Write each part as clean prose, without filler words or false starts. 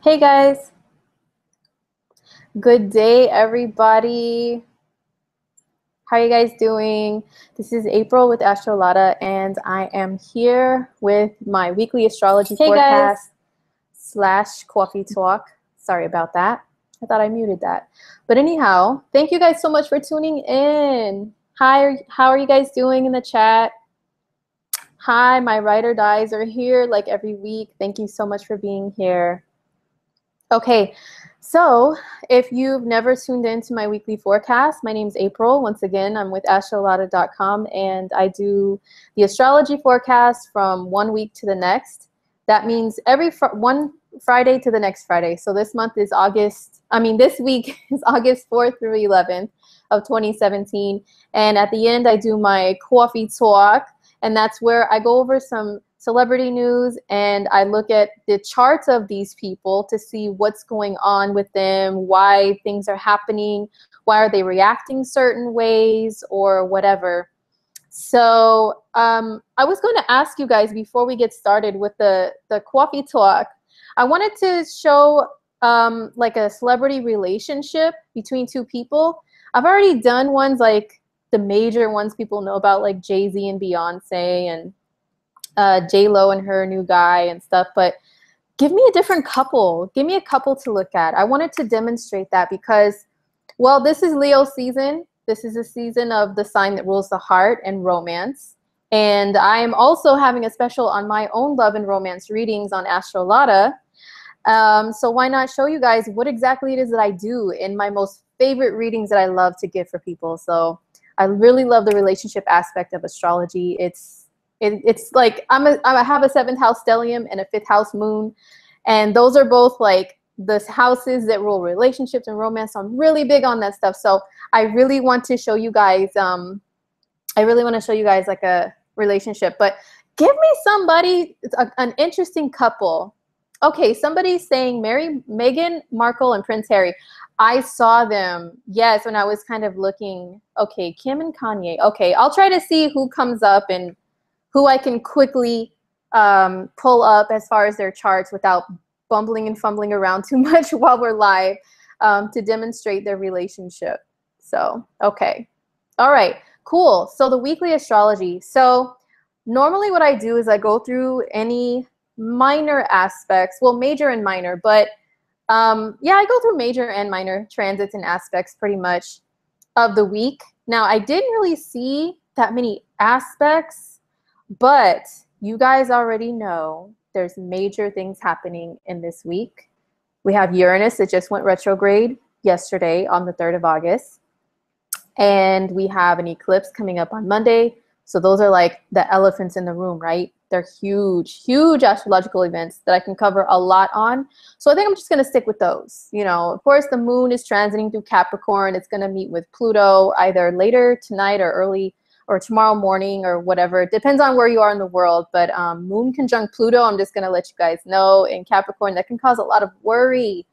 Hey guys, good day everybody. How are you guys doing? This is April with Lada, and I am here with my weekly astrology forecast slash coffee talk. Sorry about that. I thought I muted that. But anyhow, thank you guys so much for tuning in. Hi, how are you guys doing in the chat? Hi, my ride or dies are here like every week. Thank you so much for being here. Okay, so if you've never tuned into my weekly forecast, my name's April. Once again, I'm with astrologer.com, and I do the astrology forecast from 1 week to the next. That means one Friday to the next Friday. So this month is this week is August 4th through 11th of 2017. And at the end, I do my coffee talk, and that's where I go over some celebrity news and I look at the charts of these people to see what's going on with them, why things are happening, why are they reacting certain ways or whatever. So I was going to ask you guys before we get started with the coffee talk, I wanted to show like a celebrity relationship between two people. I've already done ones like the major ones people know about, like Jay-Z and Beyonce and J-Lo and her new guy and stuff, but give me a different couple. Give me a couple to look at. I wanted to demonstrate that because, well, this is Leo season. This is a season of the sign that rules the heart and romance. And I am also having a special on my own love and romance readings on Astrologer. So why not show you guys what exactly it is that I do in my most favorite readings that I love to give for people. So I really love the relationship aspect of astrology. It's like I have a 7th house stellium and a 5th house moon, and those are both like the houses that rule relationships and romance. So I'm really big on that stuff. So I really want to show you guys. Like a relationship, but give me somebody, an interesting couple. Okay, somebody's saying Meghan Markle and Prince Harry. I saw them, yes, when I was kind of looking. Okay, Kim and Kanye. Okay, I'll try to see who comes up and who I can quickly pull up as far as their charts without bumbling and fumbling around too much while we're live to demonstrate their relationship. So, okay. All right, cool. So the weekly astrology. So normally what I do is I go through any minor aspects, well, major and minor, but yeah, I go through major and minor transits and aspects pretty much of the week. Now, I didn't really see that many aspects, but you guys already know there's major things happening in this week. We have Uranus that just went retrograde yesterday on the 3rd of August. And we have an eclipse coming up on Monday. So those are like the elephants in the room, right? They're huge, huge astrological events that I can cover a lot on. So I think I'm just going to stick with those. You know, of course, the moon is transiting through Capricorn. It's going to meet with Pluto either later tonight or early or tomorrow morning or whatever. It depends on where you are in the world. But moon conjunct Pluto, I'm just going to let you guys know, in Capricorn, that can cause a lot of worry,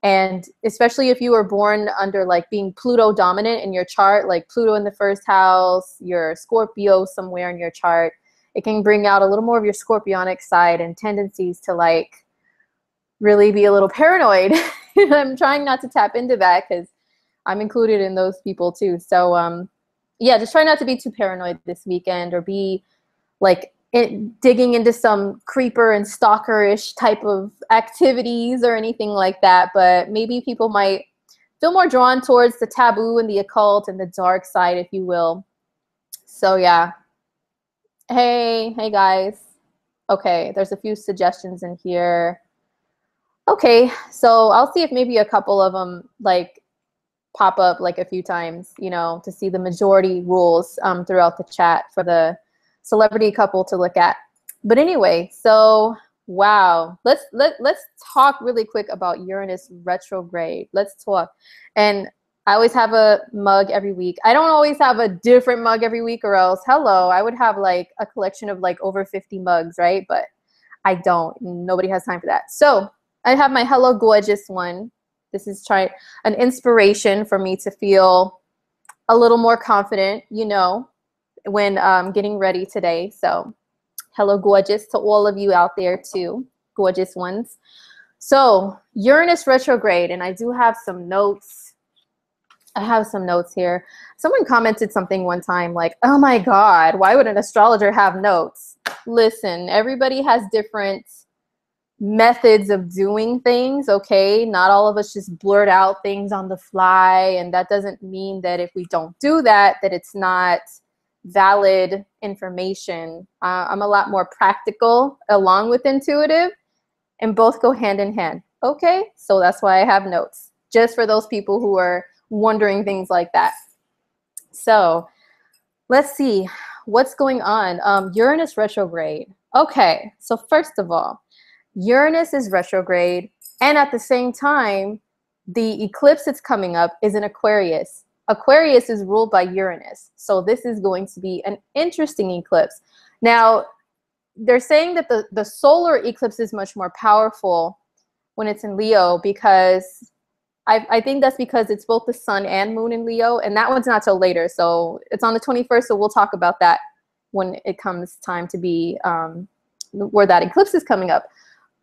and especially if you were born under like being Pluto dominant in your chart, like Pluto in the 1st house, your Scorpio somewhere in your chart, it can bring out a little more of your scorpionic side and tendencies to like really be a little paranoid. I'm trying not to tap into that because I'm included in those people too. So yeah, just try not to be too paranoid this weekend or be like digging into some creeper and stalker-ish type of activities or anything like that. But maybe people might feel more drawn towards the taboo and the occult and the dark side, if you will. So yeah. Hey guys. Okay, there's a few suggestions in here. Okay, so I'll see if maybe a couple of them like pop up like a few times, you know, to see the majority rules throughout the chat for the celebrity couple to look at. But anyway, so wow, let's talk really quick about Uranus retrograde. Let's talk. And I always have a mug every week. I don't always have a different mug every week, or else hello, I would have like a collection of like over 50 mugs, right? But I don't. Nobody has time for that. So I have my Hello Gorgeous one. This is an inspiration for me to feel a little more confident, you know, when getting ready today. So Hello Gorgeous to all of you out there too. gorgeous ones. So Uranus retrograde, and I do have some notes. I have some notes here. Someone commented something one time like, oh my God, why would an astrologer have notes? Listen, everybody has different methods of doing things, okay? Not all of us just blurt out things on the fly, and that doesn't mean that if we don't do that, that it's not valid information. I'm a lot more practical along with intuitive, and both go hand in hand, okay? So that's why I have notes, just for those people who are wondering things like that. So let's see what's going on. Uranus retrograde. Okay, so first of all, Uranus is retrograde, and at the same time, the eclipse that's coming up is in Aquarius. Aquarius is ruled by Uranus, so this is going to be an interesting eclipse. Now, they're saying that the solar eclipse is much more powerful when it's in Leo, because I think that's because it's both the sun and moon in Leo, and that one's not till later. So it's on the 21st, so we'll talk about that when it comes time to be where that eclipse is coming up.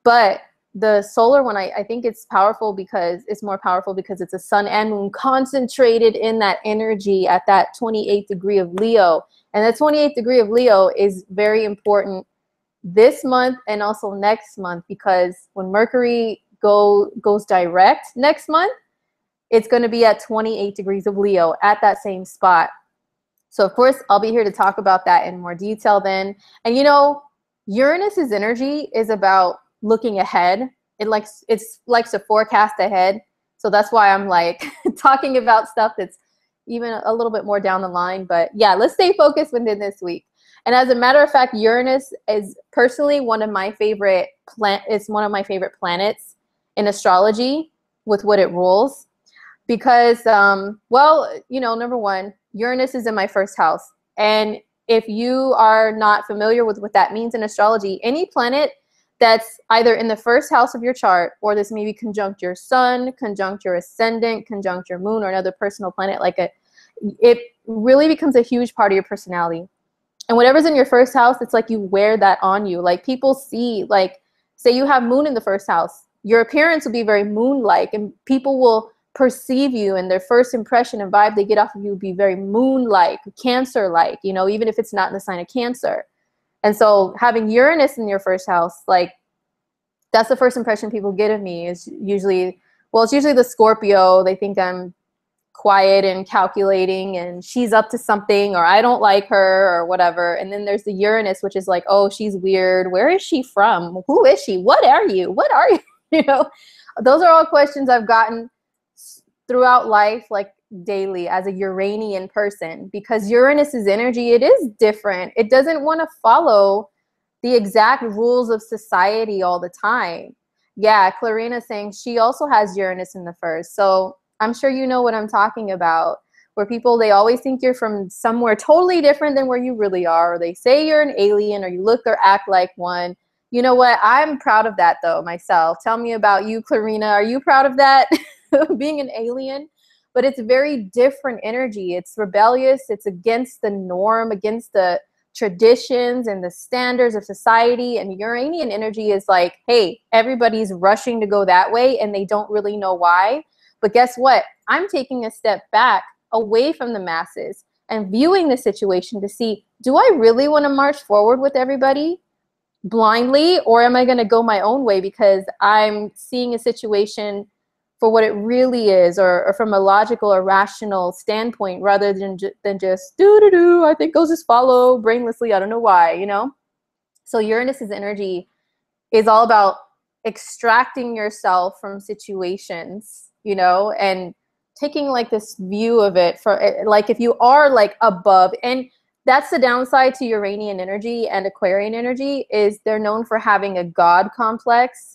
But the solar one, I think it's powerful because it's more powerful because it's a sun and moon concentrated in that energy at that 28th degree of Leo. And the 28th degree of Leo is very important this month and also next month, because when Mercury goes direct next month, it's going to be at 28 degrees of Leo at that same spot. So of course, I'll be here to talk about that in more detail then. And you know, Uranus's energy is about looking ahead. It likes to forecast ahead. So that's why I'm like talking about stuff that's even a little bit more down the line. But yeah, let's stay focused within this week. And as a matter of fact, Uranus is personally one of my favorite it's one of my favorite planets in astrology with what it rules. Because, well, you know, number one, Uranus is in my first house. And if you are not familiar with what that means in astrology, any planet that's either in the first house of your chart, or this maybe conjunct your sun, conjunct your ascendant, conjunct your moon, or another personal planet, it really becomes a huge part of your personality. And whatever's in your first house, it's like you wear that on you. Like people see, like, say you have moon in the first house, your appearance will be very moon-like, and people will perceive you, and their first impression and vibe they get off of you will be very moon-like, Cancer-like, you know, even if it's not in the sign of Cancer. And so having Uranus in your first house, like, that's the first impression people get of me is usually, well, it's usually the Scorpio. They think I'm quiet and calculating and she's up to something, or I don't like her or whatever. And then there's the Uranus, which is like, oh, she's weird. Where is she from? Who is she? What are you? What are you? You know, those are all questions I've gotten throughout life, like daily, as a Uranian person, because Uranus's energy, it is different. It doesn't want to follow the exact rules of society all the time. Yeah, Clarina saying she also has Uranus in the first. So I'm sure you know what I'm talking about, where people, they always think you're from somewhere totally different than where you really are, or they say you're an alien, or you look or act like one. You know what? I'm proud of that, though, myself. Tell me about you, Clarina. Are you proud of that, being an alien? But it's very different energy. It's rebellious. It's against the norm, against the traditions and the standards of society. And Uranian energy is like, hey, everybody's rushing to go that way, and they don't really know why. But guess what? I'm taking a step back away from the masses and viewing the situation to see, do I really want to march forward with everybody blindly, or am I going to go my own way because I'm seeing a situation for what it really is, or from a logical or rational standpoint, rather than just do, I think I'll just follow brainlessly. I don't know why, you know? So Uranus's energy is all about extracting yourself from situations, you know, and taking like this view of it for like, if you are like above, and that's the downside to Uranian energy and Aquarian energy, is they're known for having a God complex.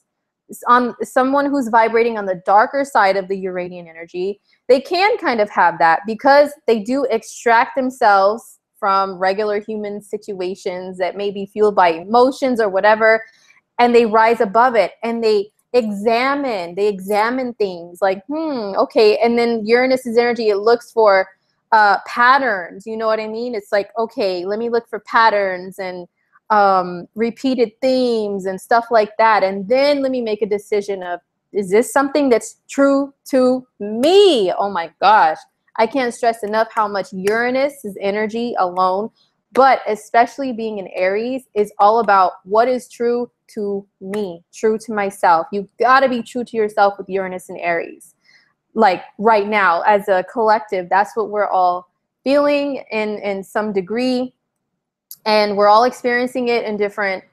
On someone who's vibrating on the darker side of the Uranian energy, they can kind of have that because they do extract themselves from regular human situations that may be fueled by emotions or whatever, and they rise above it and they examine things like, okay. And then Uranus's energy, it looks for patterns, you know what I mean? It's like, okay, let me look for patterns and repeated themes and stuff like that. And then let me make a decision of, is this something that's true to me? Oh my gosh. I can't stress enough how much Uranus's energy alone, but especially being in Aries, is all about what is true to me, true to myself. You've got to be true to yourself with Uranus and Aries. Like right now, as a collective, that's what we're all feeling in some degree. And we're all experiencing it in different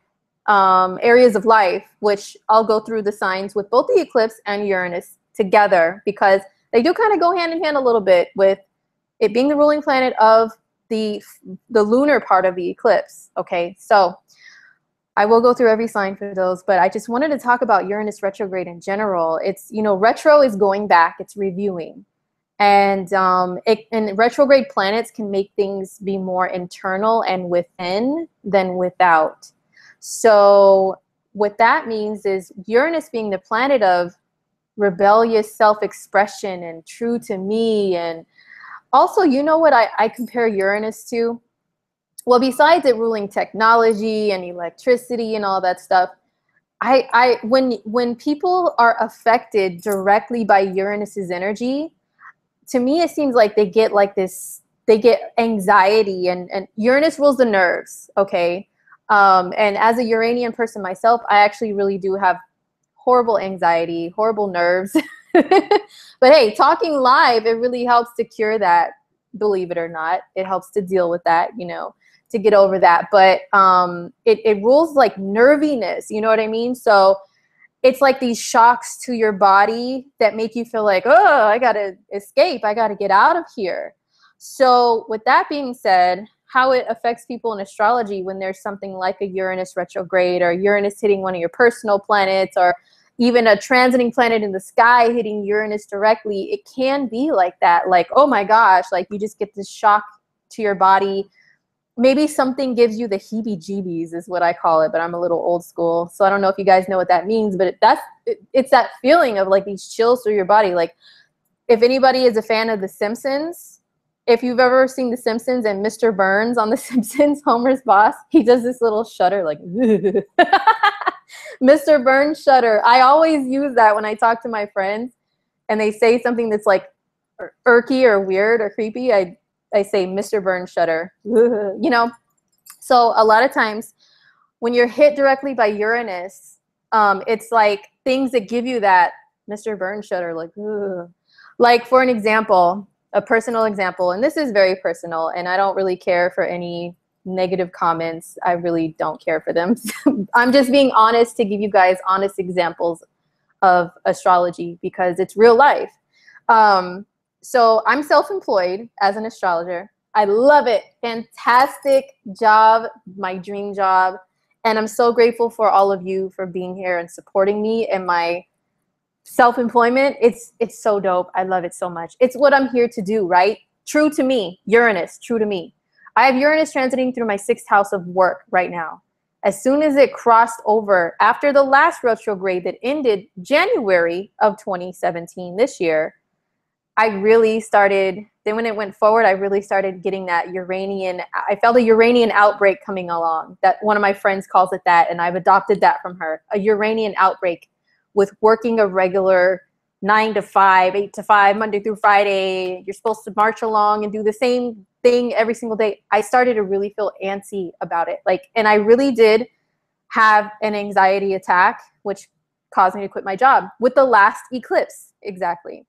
areas of life, which I'll go through the signs with both the eclipse and Uranus together, because they do kind of go hand in hand a little bit, with it being the ruling planet of the lunar part of the eclipse. Okay, so I will go through every sign for those, but I just wanted to talk about Uranus retrograde in general. It's, you know, retro is going back, it's reviewing. And retrograde planets can make things be more internal and within than without. So what that means is Uranus being the planet of rebellious self-expression and true to me. And also, you know what I compare Uranus to? Well, besides it ruling technology and electricity and all that stuff, when people are affected directly by Uranus's energy, to me, it seems like they get like this, they get anxiety, and Uranus rules the nerves, okay? And as a Uranian person myself, I actually really do have horrible anxiety, horrible nerves. But hey, talking live, it really helps to cure that, believe it or not. It helps to deal with that, you know, to get over that. But it rules like nerviness, you know what I mean? So it's like these shocks to your body that make you feel like, oh, I gotta escape, I gotta get out of here. So with that being said, how it affects people in astrology when there's something like a Uranus retrograde, or Uranus hitting one of your personal planets, or even a transiting planet in the sky hitting Uranus directly, it can be like that. Like, oh my gosh, like you just get this shock to your body. Maybe something gives you the heebie-jeebies is what I call it, but I'm a little old school, so I don't know if you guys know what that means, but it's that feeling of like these chills through your body. Like if anybody is a fan of The Simpsons, if you've ever seen The Simpsons and Mr. Burns on The Simpsons, Homer's boss, he does this little shudder like, Mr. Burns shudder. I always use that when I talk to my friends and they say something that's like irky or weird or creepy. I say Mr. Burns shudder, you know? So a lot of times when you're hit directly by Uranus, it's like things that give you that Mr. Burns shudder, like, ugh. Like for an example, a personal example, and this is very personal, and I don't really care for any negative comments. I really don't care for them. I'm just being honest to give you guys honest examples of astrology because it's real life. So I'm self-employed as an astrologer. I love it. Fantastic job, my dream job. And I'm so grateful for all of you for being here and supporting me in my self-employment. It's so dope. I love it so much. It's what I'm here to do, right? True to me, Uranus, true to me. I have Uranus transiting through my 6th house of work right now. As soon as it crossed over after the last retrograde that ended January of 2017 this year, I really started, then when it went forward, I really started getting that Uranian, I felt a Uranian outbreak coming along. That one of my friends calls it that, and I've adopted that from her, a Uranian outbreak with working a regular 9 to 5, 8 to 5, Monday through Friday. You're supposed to march along and do the same thing every single day. I started to really feel antsy about it. Like, and I really did have an anxiety attack, which caused me to quit my job with the last eclipse. Exactly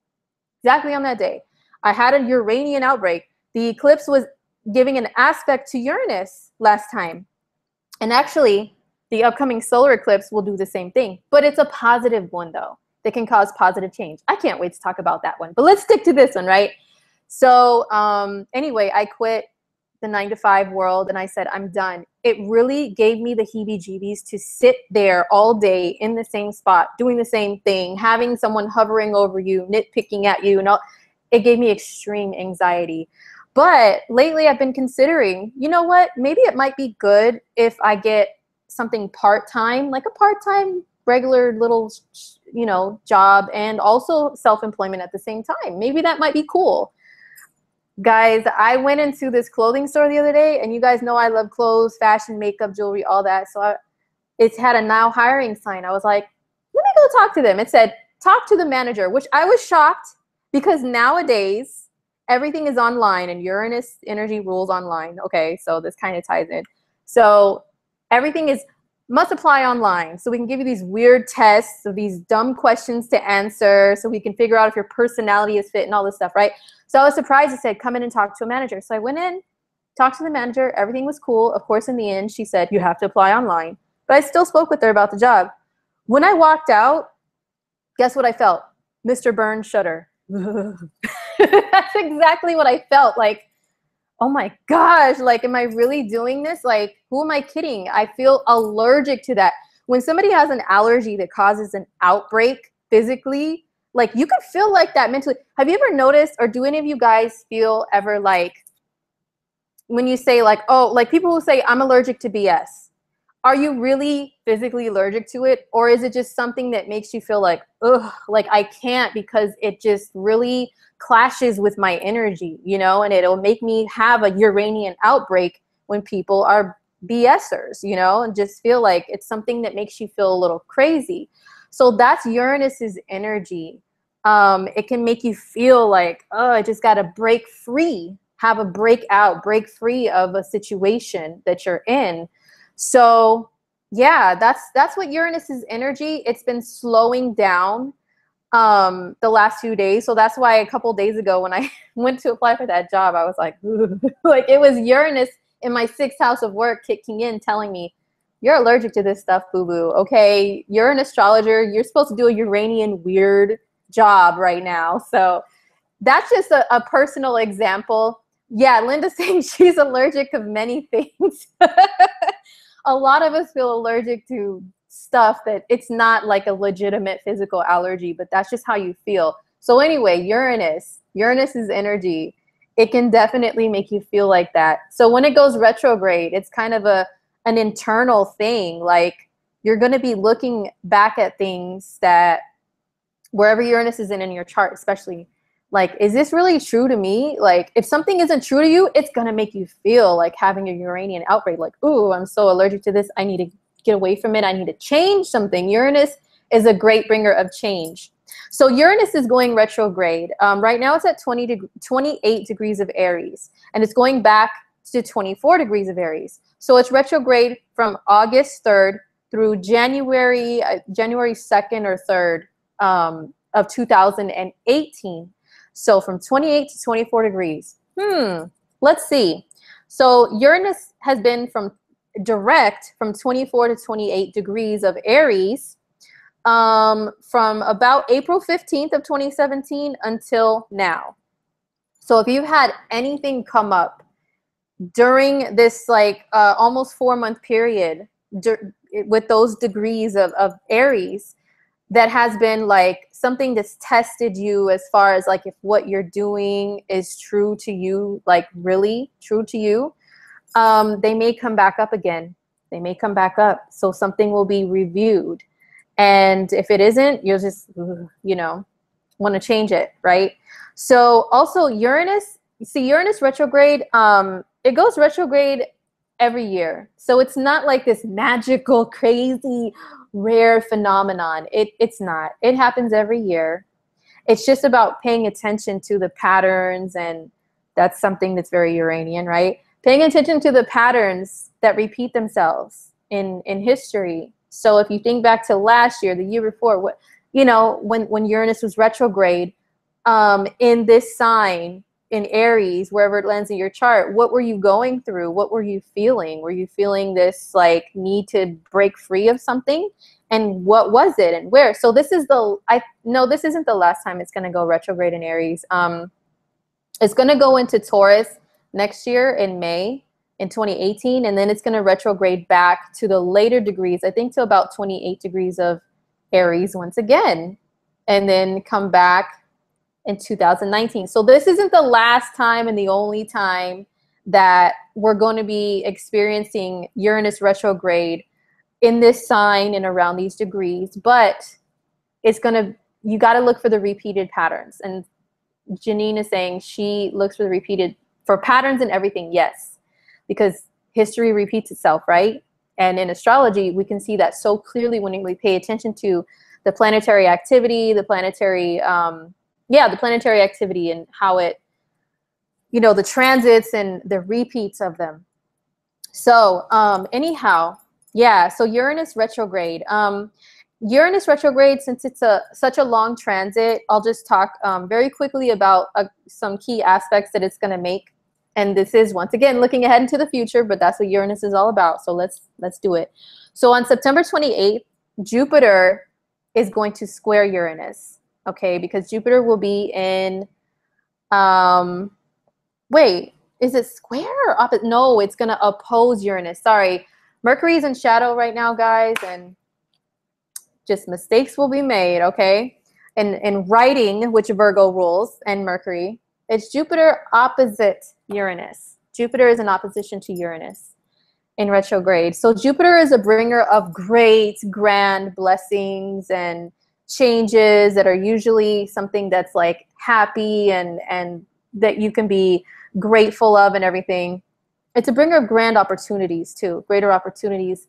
on that day. I had a Uranian outbreak. The eclipse was giving an aspect to Uranus last time. And actually, the upcoming solar eclipse will do the same thing. But it's a positive one, though, that can cause positive change. I can't wait to talk about that one. But let's stick to this one, right? So anyway, I quit the 9 to 5 world and I said, I'm done. It really gave me the heebie-jeebies to sit there all day in the same spot, doing the same thing, having someone hovering over you, nitpicking at you, and all. It gave me extreme anxiety. But lately I've been considering, you know what, maybe it might be good if I get something part-time, like a part-time regular little, you know, job, and also self-employment at the same time. Maybe that might be cool. Guys, I went into this clothing store the other day, and you guys know I love clothes, fashion, makeup, jewelry, all that. So it had a now hiring sign. I was like, let me go talk to them. It said, talk to the manager, which I was shocked because nowadays everything is online and Uranus energy rules online. Okay, so this kind of ties in. So everything must apply online. So we can give you these weird tests of these dumb questions to answer so we can figure out if your personality is fit and all this stuff, right? So I was surprised it said, come in and talk to a manager. So I went in, talked to the manager. Everything was cool. Of course, in the end, she said, you have to apply online. But I still spoke with her about the job. When I walked out, guess what I felt? Mr. Burns shudder. That's exactly what I felt. Like, oh my gosh, like, am I really doing this? Like, who am I kidding? I feel allergic to that. When somebody has an allergy that causes an outbreak physically, like, you could feel like that mentally. Have you ever noticed, or do any of you guys feel ever like, when you say like, oh, like people who say, I'm allergic to BS. Are you really physically allergic to it? Or is it just something that makes you feel like, ugh, like I can't because it just really clashes with my energy, you know, and it'll make me have a Uranian outbreak when people are BSers, you know, and just feel like it's something that makes you feel a little crazy. So that's Uranus's energy. It can make you feel like, oh, I just got to break free, have a breakout, break free of a situation that you're in. So yeah, that's what Uranus's energy. It's been slowing down the last few days. So that's why a couple days ago when I went to apply for that job, I was like, like it was Uranus in my 6th house of work kicking in, telling me, you're allergic to this stuff, boo-boo. Okay, you're an astrologer. You're supposed to do a Uranian weird job right now. So that's just a personal example. Yeah, Linda's saying she's allergic of many things. A lot of us feel allergic to stuff that it's not like a legitimate physical allergy, but that's just how you feel. So anyway, Uranus's energy, it can definitely make you feel like that. So when it goes retrograde, it's kind of an internal thing. Like you're going to be looking back at things that wherever Uranus is in your chart, especially, like, is this really true to me? Like, if something isn't true to you, it's going to make you feel like having a Uranian outbreak. Like, ooh, I'm so allergic to this. I need to get away from it. I need to change something. Uranus is a great bringer of change. So Uranus is going retrograde. Right now it's at 28 degrees of Aries. And it's going back to 24 degrees of Aries. So it's retrograde from August 3rd through January 2nd or 3rd of 2018. So from 28 to 24 degrees. Let's see. So Uranus has been from 24 to 28 degrees of Aries from about April 15th of 2017 until now. So if you've had anything come up during this like almost 4-month period with those degrees of Aries, that has been like something that's tested you as far as like if what you're doing is true to you, like really true to you, they may come back up again. They may come back up. So something will be reviewed. And if it isn't, you'll just, you know, want to change it, right? So also Uranus, see Uranus retrograde, it goes retrograde every year. So it's not like this magical, crazy, rare phenomenon. It's not. It happens every year. It's just about paying attention to the patterns, and that's something that's very Uranian, right? Paying attention to the patterns that repeat themselves in history. So if you think back to last year, the year before, what, you know, when Uranus was retrograde, in this sign, in Aries, wherever it lands in your chart, what were you going through? What were you feeling? Were you feeling this like need to break free of something? And what was it and where? So this is this isn't the last time it's going to go retrograde in Aries. It's going to go into Taurus next year in May in 2018, and then it's going to retrograde back to the later degrees, I think to about 28 degrees of Aries once again, and then come back in 2019. So this isn't the last time and the only time that we're going to be experiencing Uranus retrograde in this sign and around these degrees, but it's going to, you got to look for the repeated patterns. And Janine is saying she looks for the repeated, for patterns and everything. Yes, because history repeats itself, right? And in astrology, we can see that so clearly when we pay attention to the planetary activity, the planetary, the planetary activity and how it, you know, the transits and the repeats of them. So anyhow, yeah, so Uranus retrograde. Uranus retrograde, since it's such a long transit, I'll just talk very quickly about some key aspects that it's going to make. And this is, once again, looking ahead into the future, but that's what Uranus is all about. So let's do it. So on September 28th, Jupiter is going to square Uranus, okay? Because Jupiter will be in, wait, is it square or opposite? No, it's going to oppose Uranus. Sorry. Mercury's in shadow right now, guys, and just mistakes will be made, okay? In writing, which Virgo rules, and Mercury, it's Jupiter opposite Uranus. Jupiter is in opposition to Uranus in retrograde. So Jupiter is a bringer of great, grand blessings and changes that are usually something that's like happy and that you can be grateful of and everything. It's a bringer of grand opportunities too, greater opportunities.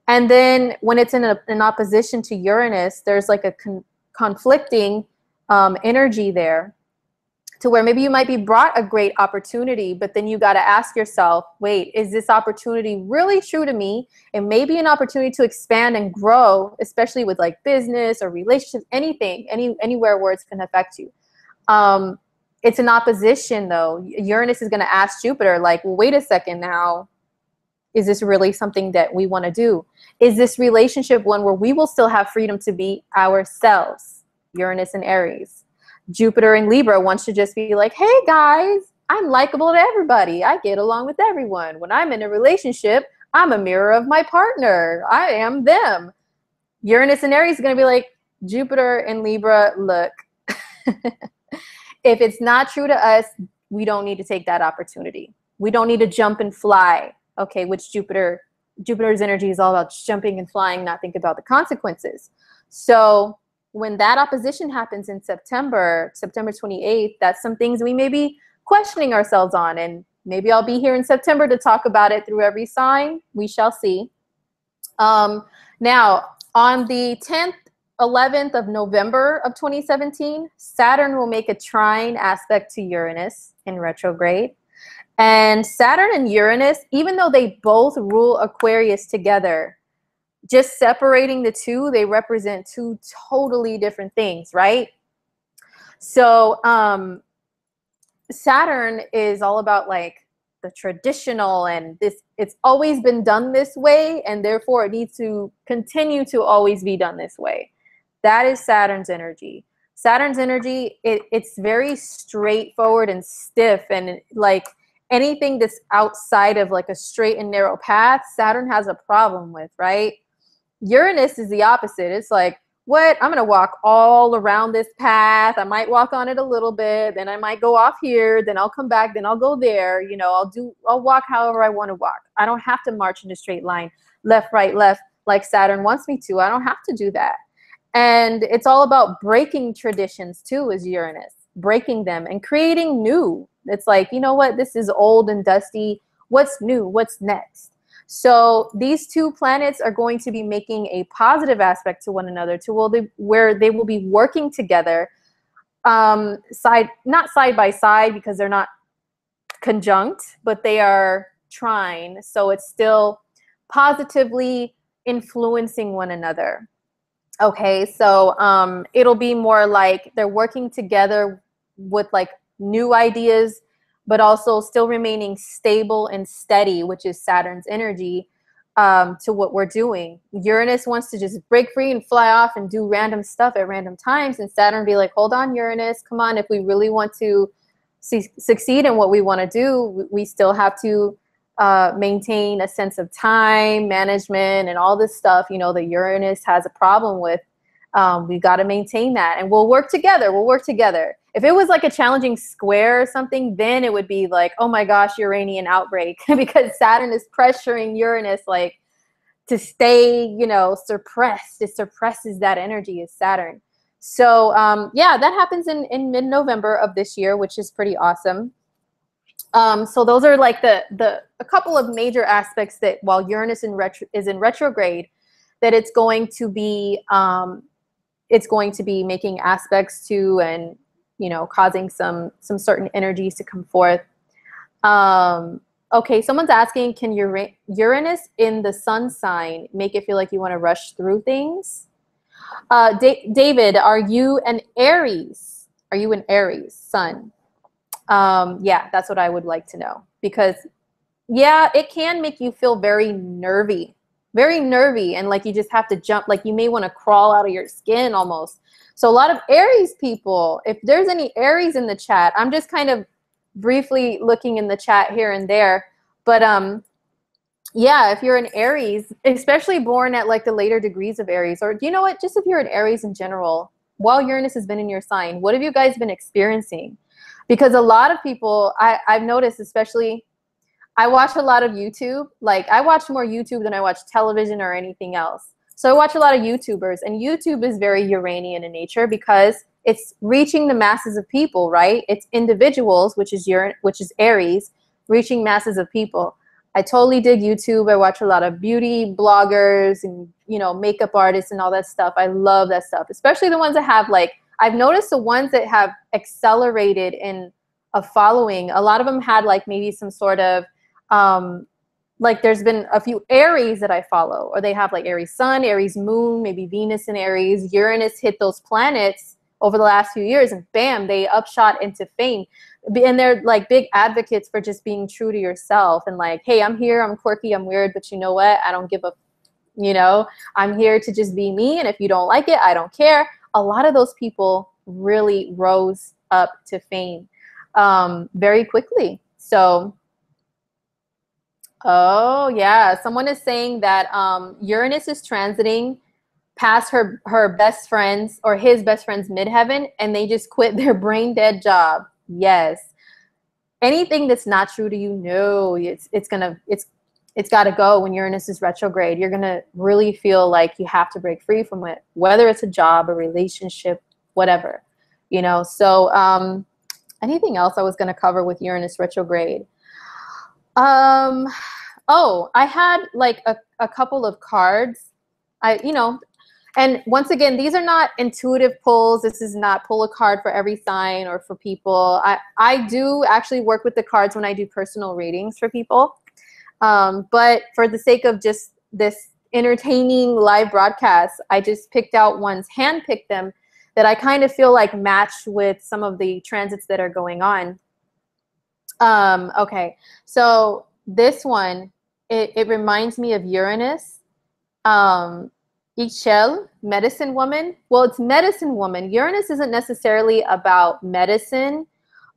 And then when it's in opposition to Uranus, there's like a conflicting energy there, to where maybe you might be brought a great opportunity, but then you got to ask yourself, wait, is this opportunity really true to me? It may be an opportunity to expand and grow, especially with like business or relationships, anything, anywhere where it's going to affect you. It's an opposition though. Uranus is going to ask Jupiter, like, well, wait a second now. Is this really something that we want to do? Is this relationship one where we will still have freedom to be ourselves? Uranus and Aries. Jupiter in Libra wants to just be like, hey guys, I'm likable to everybody. I get along with everyone. When I'm in a relationship, I'm a mirror of my partner. I am them. Uranus and Aries is going to be like, Jupiter in Libra, look, if it's not true to us, we don't need to take that opportunity. We don't need to jump and fly. Okay, which Jupiter's energy is all about jumping and flying, not think about the consequences. So when that opposition happens in September 28th, that's some things we may be questioning ourselves on. And maybe I'll be here in September to talk about it through every sign. We shall see. Now, on the 10th, 11th of November of 2017, Saturn will make a trine aspect to Uranus in retrograde. And Saturn and Uranus, even though they both rule Aquarius together, just separating the two, they represent two totally different things, right? So Saturn is all about like the traditional, and this, it's always been done this way, and therefore it needs to continue to always be done this way. That is Saturn's energy. Saturn's energy, it's very straightforward and stiff, and like anything that's outside of like a straight and narrow path, Saturn has a problem with, right? Uranus is the opposite. It's like, what? I'm going to walk all around this path. I might walk on it a little bit, then I might go off here, then I'll come back, then I'll go there. You know, I'll walk however I want to walk. I don't have to march in a straight line, left, right, left, like Saturn wants me to. I don't have to do that. And it's all about breaking traditions too, is Uranus, breaking them and creating new. It's like, you know what, this is old and dusty. What's new? What's next? So these two planets are going to be making a positive aspect to one another, to where they will be working together, not side by side because they're not conjunct, but they are trine. So it's still positively influencing one another. Okay, so it'll be more like they're working together with like new ideas, but also still remaining stable and steady, which is Saturn's energy, to what we're doing. Uranus wants to just break free and fly off and do random stuff at random times, and Saturn be like, hold on, Uranus, come on, if we really want to succeed in what we want to do, we still have to maintain a sense of time management and all this stuff, you know, that Uranus has a problem with. We've got to maintain that, and we'll work together. We'll work together. If it was like a challenging square or something, then it would be like, oh my gosh, Uranian outbreak, because Saturn is pressuring Uranus like to stay, you know, suppressed. It suppresses that energy, is Saturn. So yeah, that happens in mid-November of this year, which is pretty awesome. So those are like a couple of major aspects that while Uranus is in retrograde, that it's going to be making aspects to, and causing some certain energies to come forth. Okay, someone's asking, can Uranus in the sun sign make it feel like you want to rush through things? David, are you an Aries? Are you an Aries sun? Yeah, that's what I would like to know, because yeah, it can make you feel very nervy, and like you just have to jump, like you may want to crawl out of your skin almost. So a lot of Aries people, if there's any Aries in the chat, I'm just kind of briefly looking in the chat here and there, but yeah, if you're an Aries, especially born at like the later degrees of Aries, or you know what, just if you're an Aries in general, while Uranus has been in your sign, what have you guys been experiencing? Because a lot of people, I've noticed, especially, I watch a lot of YouTube. Like I watch more YouTube than I watch television or anything else. So I watch a lot of YouTubers, and YouTube is very Uranian in nature because it's reaching the masses of people, right? It's individuals, which is Aries, reaching masses of people. I totally dig YouTube. I watch a lot of beauty bloggers and, makeup artists and all that stuff. I love that stuff, especially the ones that have like, I've noticed the ones that have accelerated in a following. A lot of them had like maybe some sort of, like there's been a few Aries that I follow, or they have like Aries sun, Aries moon, maybe Venus in Aries. Uranus hit those planets over the last few years, and bam, they upshot into fame. And they're like big advocates for just being true to yourself and like, hey, I'm here, I'm quirky, I'm weird, but you know what? I don't give a, I'm here to just be me. And if you don't like it, I don't care. A lot of those people really rose up to fame very quickly. So, oh yeah, someone is saying that Uranus is transiting past her best friends or his best friend's midheaven, and they just quit their brain dead job. Yes. Anything that's not true to you, no, it's got to go. When Uranus is retrograde, you're gonna really feel like you have to break free from it, whether it's a job, a relationship, whatever, So anything else I was gonna cover with Uranus retrograde? Oh, I had like a couple of cards. And once again, these are not intuitive pulls. This is not pull a card for every sign or for people. I do actually work with the cards when I do personal readings for people. But for the sake of just this entertaining live broadcast, I just picked out ones, handpicked them, that I kind of feel like match with some of the transits that are going on. Okay, so this one, it reminds me of Uranus. Ichel, medicine woman. Well, it's medicine woman. Uranus isn't necessarily about medicine,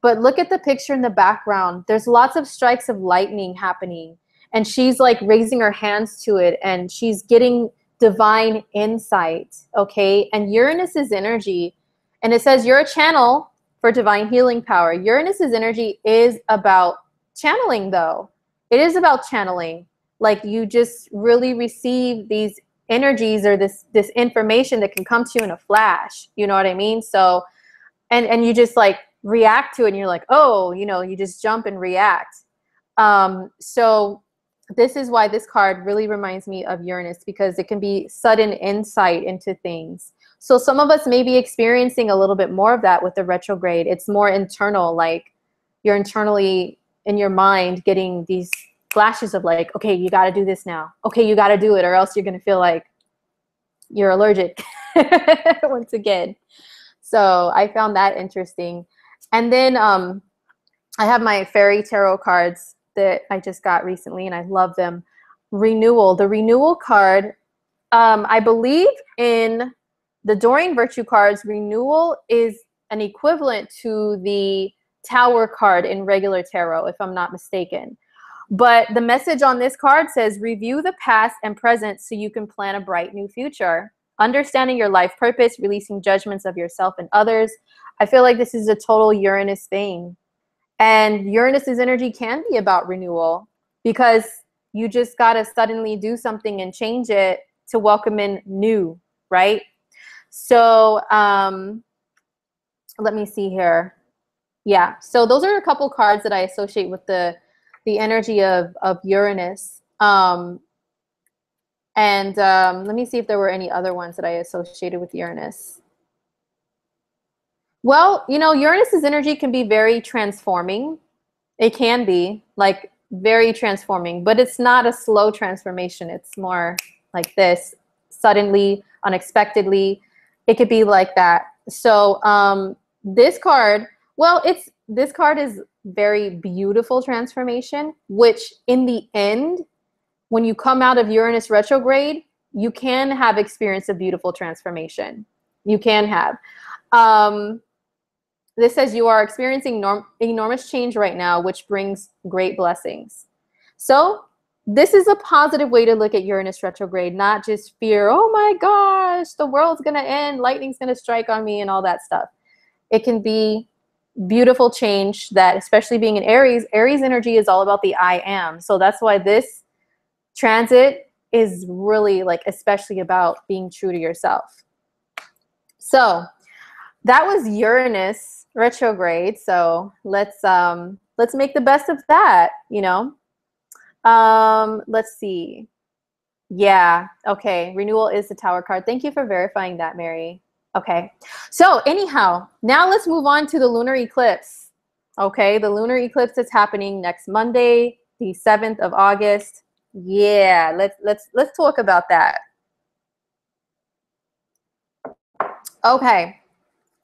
but look at the picture in the background. There's lots of strikes of lightning happening, and she's like raising her hands to it, and she's getting divine insight, okay? And Uranus's energy, and it says you're a channel for divine healing power. Uranus's energy is about channeling, though. It is about channeling. Like you just really receive these energies or this information that can come to you in a flash. You know what I mean? So, and you just like react to it, and you're like, oh, you just jump and react. So this is why this card really reminds me of Uranus, because it can be sudden insight into things. So some of us may be experiencing a little bit more of that with the retrograde. It's more internal, like you're internally in your mind getting these flashes of like, okay, you got to do this now. Okay, you got to do it, or else you're going to feel like you're allergic once again. So I found that interesting. And then I have my fairy tarot cards that I just got recently, and I love them. Renewal. The renewal card, I believe in the Doreen Virtue cards, renewal is an equivalent to the Tower card in regular tarot, if I'm not mistaken. But the message on this card says, review the past and present so you can plan a bright new future. Understanding your life purpose, releasing judgments of yourself and others. I feel like this is a total Uranus thing. And Uranus's energy can be about renewal, because you just got to suddenly do something and change it to welcome in new, right? So let me see here. Yeah, so those are a couple cards that I associate with the energy of Uranus. Let me see if there were any other ones that I associated with Uranus. Well, you know, Uranus's energy can be very transforming. It can be like very transforming, but it's not a slow transformation. It's more like this, suddenly, unexpectedly. It could be like that. So this card, well, this card is very beautiful transformation, which in the end, when you come out of Uranus retrograde, you can have experienced a beautiful transformation. You can have. This says you are experiencing enormous change right now, which brings great blessings. So this is a positive way to look at Uranus retrograde, not just fear, oh my gosh, the world's going to end, lightning's going to strike on me and all that stuff. It can be beautiful change that, especially being in Aries energy is all about the I am. So that's why this transit is really like especially about being true to yourself. So that was Uranus retrograde. So let's make the best of that, you know. Let's see. Yeah, okay. Renewal is the Tower card. Thank you for verifying that, Mary. Okay. So anyhow, now let's move on to the lunar eclipse. Okay, the lunar eclipse is happening next Monday, the 7th of August. Yeah, let's talk about that. Okay.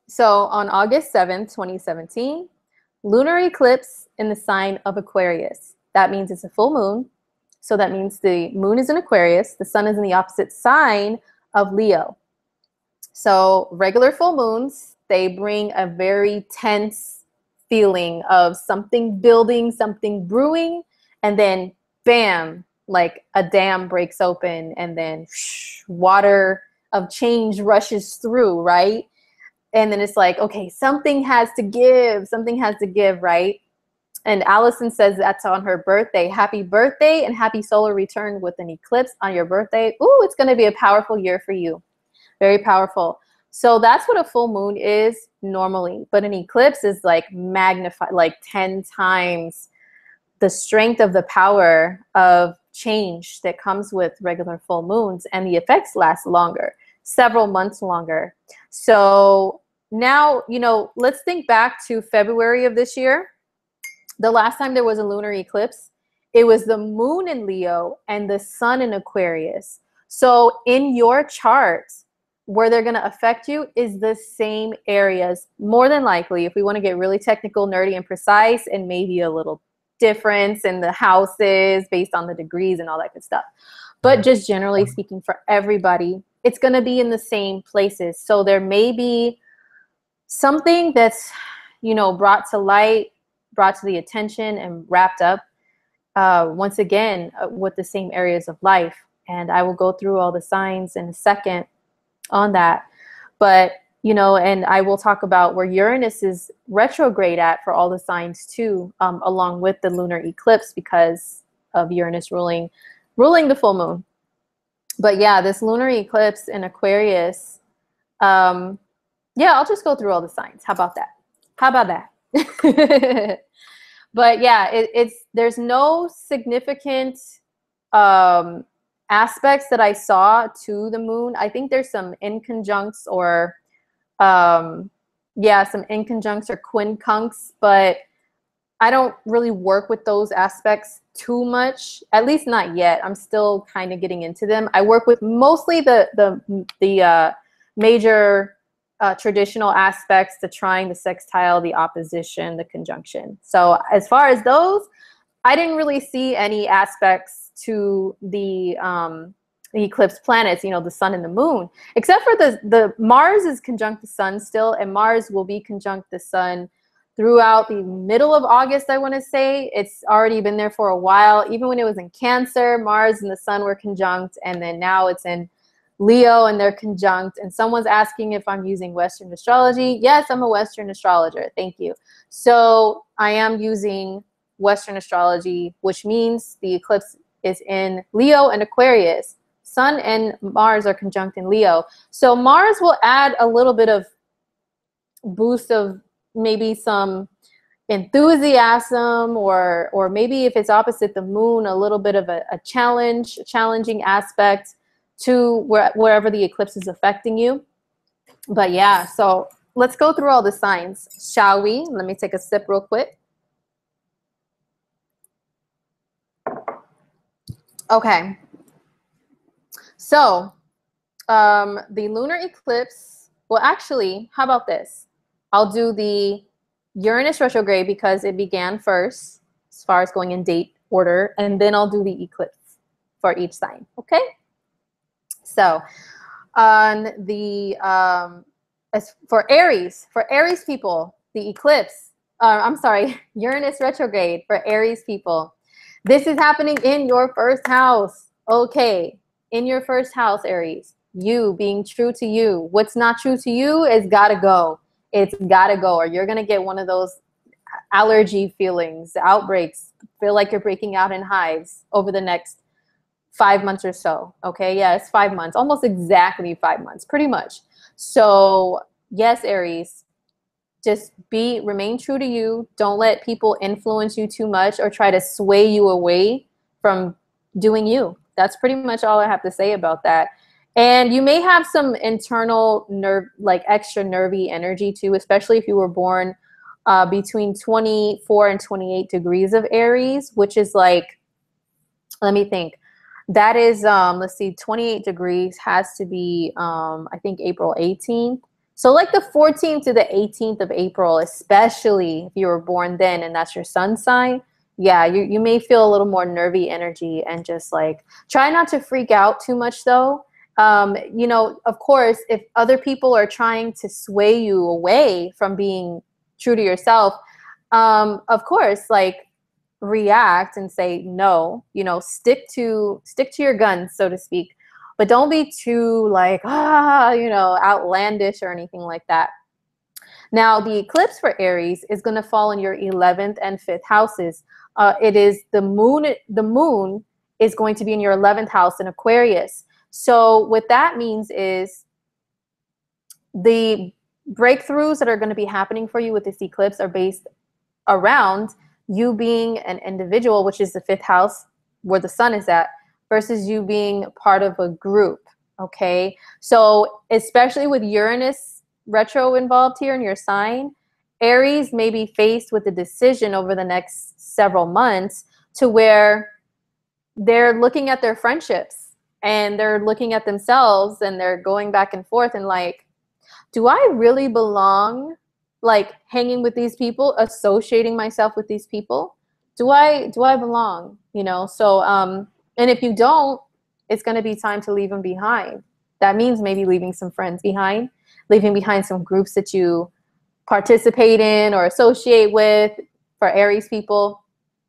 So on August 7th, 2017, lunar eclipse in the sign of Aquarius. That means it's a full moon. So that means the moon is in Aquarius. The sun is in the opposite sign of Leo. So regular full moons, they bring a very tense feeling of something building, something brewing, and then bam, like a dam breaks open and then water of change rushes through, right? And then it's like, okay, something has to give, right? And Allison says that's on her birthday. Happy birthday and happy solar return with an eclipse on your birthday. Ooh, it's going to be a powerful year for you. Very powerful. So that's what a full moon is normally. But an eclipse is like magnified, like 10 times the strength of the power of change that comes with regular full moons. And the effects last longer, several months longer. So now, you know, let's think back to February of this year. The last time there was a lunar eclipse, it was the moon in Leo and the sun in Aquarius. So in your chart, where they're going to affect you is the same areas, more than likely, if we want to get really technical, nerdy, and precise, and maybe a little difference in the houses based on the degrees and all that good stuff. But just generally speaking, for everybody, it's going to be in the same places. So there may be something that's, you know, brought to light, brought to the attention, and wrapped up once again with the same areas of life. And I will go through all the signs in a second on that. But, you know, and I will talk about where Uranus is retrograde at for all the signs too, along with the lunar eclipse because of Uranus ruling the full moon. But yeah, this lunar eclipse in Aquarius, yeah, I'll just go through all the signs. How about that? How about that? But yeah, there's no significant aspects that I saw to the moon. I think there's some inconjuncts or yeah, some inconjuncts or quincunx, but I don't really work with those aspects too much, at least not yet. I'm still kind of getting into them. I work with mostly the major traditional aspects, the trine, the sextile, the opposition, the conjunction. So as far as those, I didn't really see any aspects to the eclipse planets, you know, the sun and the moon, except for the Mars is conjunct the sun still, and Mars will be conjunct the sun throughout the middle of August, I want to say. It's already been there for a while. Even when it was in Cancer, Mars and the sun were conjunct, and then now it's in Leo and they're conjunct. And someone's asking if I'm using Western astrology. Yes, I'm a Western astrologer. Thank you. So I am using Western astrology, which means the eclipse is in Leo and Aquarius. Sun and Mars are conjunct in Leo. So Mars will add a little bit of boost of maybe some enthusiasm, or maybe if it's opposite the moon, a little bit of a challenging aspect to wherever the eclipse is affecting you. But yeah, so let's go through all the signs, shall we? Let me take a sip real quick. Okay. So the lunar eclipse, well, actually, how about this? I'll do the Uranus retrograde because it began first, as far as going in date order, and then I'll do the eclipse for each sign, okay? So on the, as for Aries people, the eclipse, I'm sorry, Uranus retrograde for Aries people. This is happening in your first house, okay? In your first house, Aries. You being true to you. What's not true to you is gotta go. It's gotta go, or you're gonna get one of those allergy feelings, outbreaks, feel like you're breaking out in hives over the next 5 months or so. Okay, yeah, it's 5 months, almost exactly 5 months, pretty much. So yes, Aries, just remain true to you. Don't let people influence you too much or try to sway you away from doing you. That's pretty much all I have to say about that. And you may have some internal nerve, like extra nervy energy too, especially if you were born between 24 and 28 degrees of Aries, which is like, let me think. That is, let's see, 28 degrees has to be, I think, April 18th. So like the 14th to the 18th of April, especially if you were born then and that's your sun sign, yeah, you may feel a little more nervy energy, and just like try not to freak out too much though. You know, of course, if other people are trying to sway you away from being true to yourself, of course, like react and say no, you know, stick to your guns, so to speak. But don't be too like, you know, outlandish or anything like that. Now, the eclipse for Aries is going to fall in your 11th and 5th houses. It is the moon. The moon is going to be in your 11th house in Aquarius. So what that means is the breakthroughs that are going to be happening for you with this eclipse are based around you being an individual, which is the 5th house where the sun is at, versus you being part of a group, okay? So especially with Uranus retro involved here in your sign, Aries may be faced with a decision over the next several months to where they're looking at their friendships and they're looking at themselves and they're going back and forth and like, do I really belong, like hanging with these people, associating myself with these people? Do I belong, you know? So, and if you don't, it's going to be time to leave them behind. That means maybe leaving some friends behind, leaving behind some groups that you participate in or associate with. For Aries people,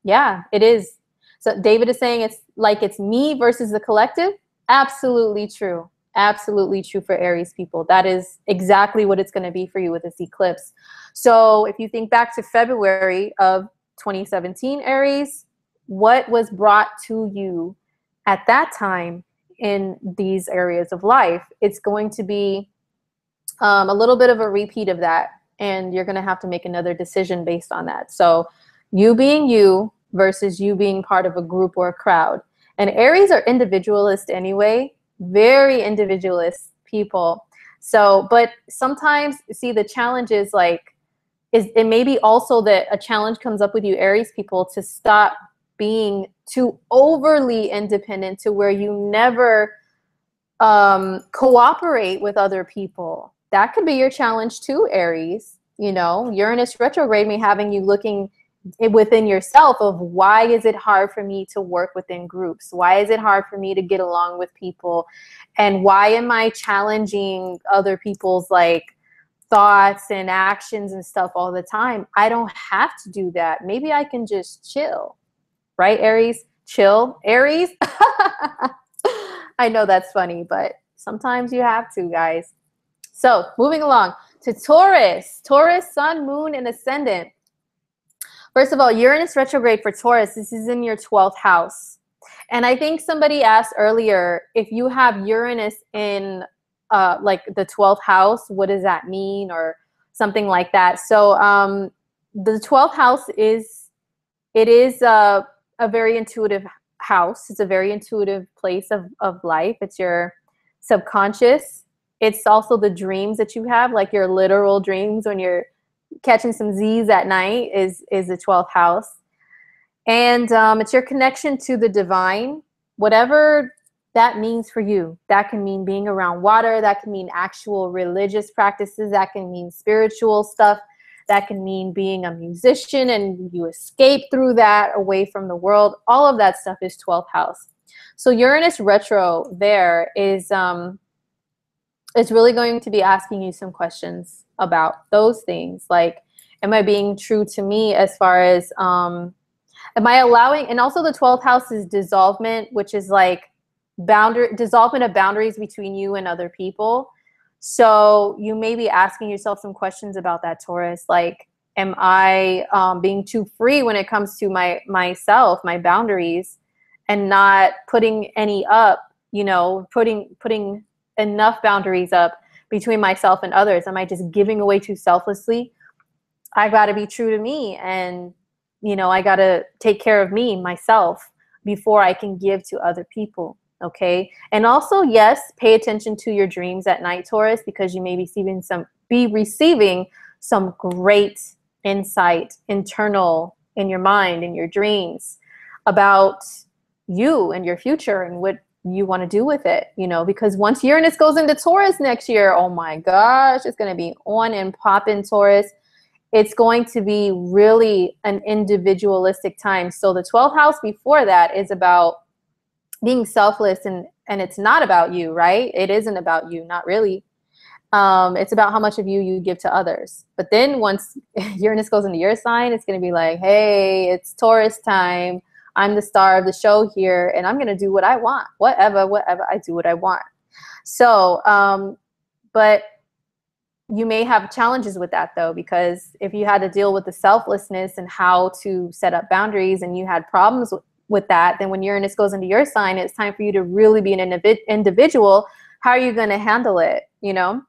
yeah, it is. So David is saying it's like it's me versus the collective. Absolutely true. Absolutely true for Aries people. That is exactly what it's going to be for you with this eclipse. So if you think back to February of 2017, Aries, what was brought to you at that time in these areas of life? It's going to be a little bit of a repeat of that, and you're going to have to make another decision based on that. So you being you versus you being part of a group or a crowd. And Aries are individualist anyway, very individualist people. So, but sometimes, see, the challenge is like, it may be also that a challenge comes up with you Aries people to stop being too overly independent to where you never cooperate with other people. That could be your challenge too, Aries. You know, Uranus retrograde may having you looking within yourself of why is it hard for me to work within groups? Why is it hard for me to get along with people? And why am I challenging other people's like thoughts and actions and stuff all the time? I don't have to do that. Maybe I can just chill. Right, Aries? Chill, Aries? I know that's funny, but sometimes you have to, guys. So moving along to Taurus. Taurus, sun, moon, and ascendant. First of all, Uranus retrograde for Taurus. This is in your 12th house. And I think somebody asked earlier, if you have Uranus in like the 12th house, what does that mean, or something like that. So the 12th house is a very intuitive house. It's a very intuitive place of life. It's your subconscious. It's also the dreams that you have, like your literal dreams when you're catching some Z's at night is the 12th house. And it's your connection to the divine, whatever that means for you. That can mean being around water. That can mean actual religious practices. That can mean spiritual stuff. That can mean being a musician and you escape through that away from the world. All of that stuff is 12th house. So Uranus retro there is it's really going to be asking you some questions about those things. Like, am I being true to me as far as am I allowing, and also the 12th house is dissolvement, which is like dissolvement of boundaries between you and other people. So you may be asking yourself some questions about that, Taurus. Like, am I being too free when it comes to myself, my boundaries, and not putting any up, you know, putting enough boundaries up between myself and others? Am I just giving away too selflessly? I got to be true to me, and you know, I got to take care of me, myself, before I can give to other people. Okay. And also, yes, pay attention to your dreams at night, Taurus, because you may be receiving some great insight internal in your mind, in your dreams, about you and your future and what you want to do with it, you know, because once Uranus goes into Taurus next year, oh my gosh, it's going to be on and popping, Taurus. It's going to be really an individualistic time. So the 12th house before that is about being selfless, and it's not about you, right? It isn't about you, not really. It's about how much of you give to others. But then once Uranus goes into your sign, it's going to be like, hey, it's Taurus time. I'm the star of the show here, and I'm going to do what I want. Whatever, I do what I want. So, but you may have challenges with that, though, because if you had to deal with the selflessness and how to set up boundaries, and you had problems with that, then when Uranus goes into your sign, it's time for you to really be an individual. How are you going to handle it, you know?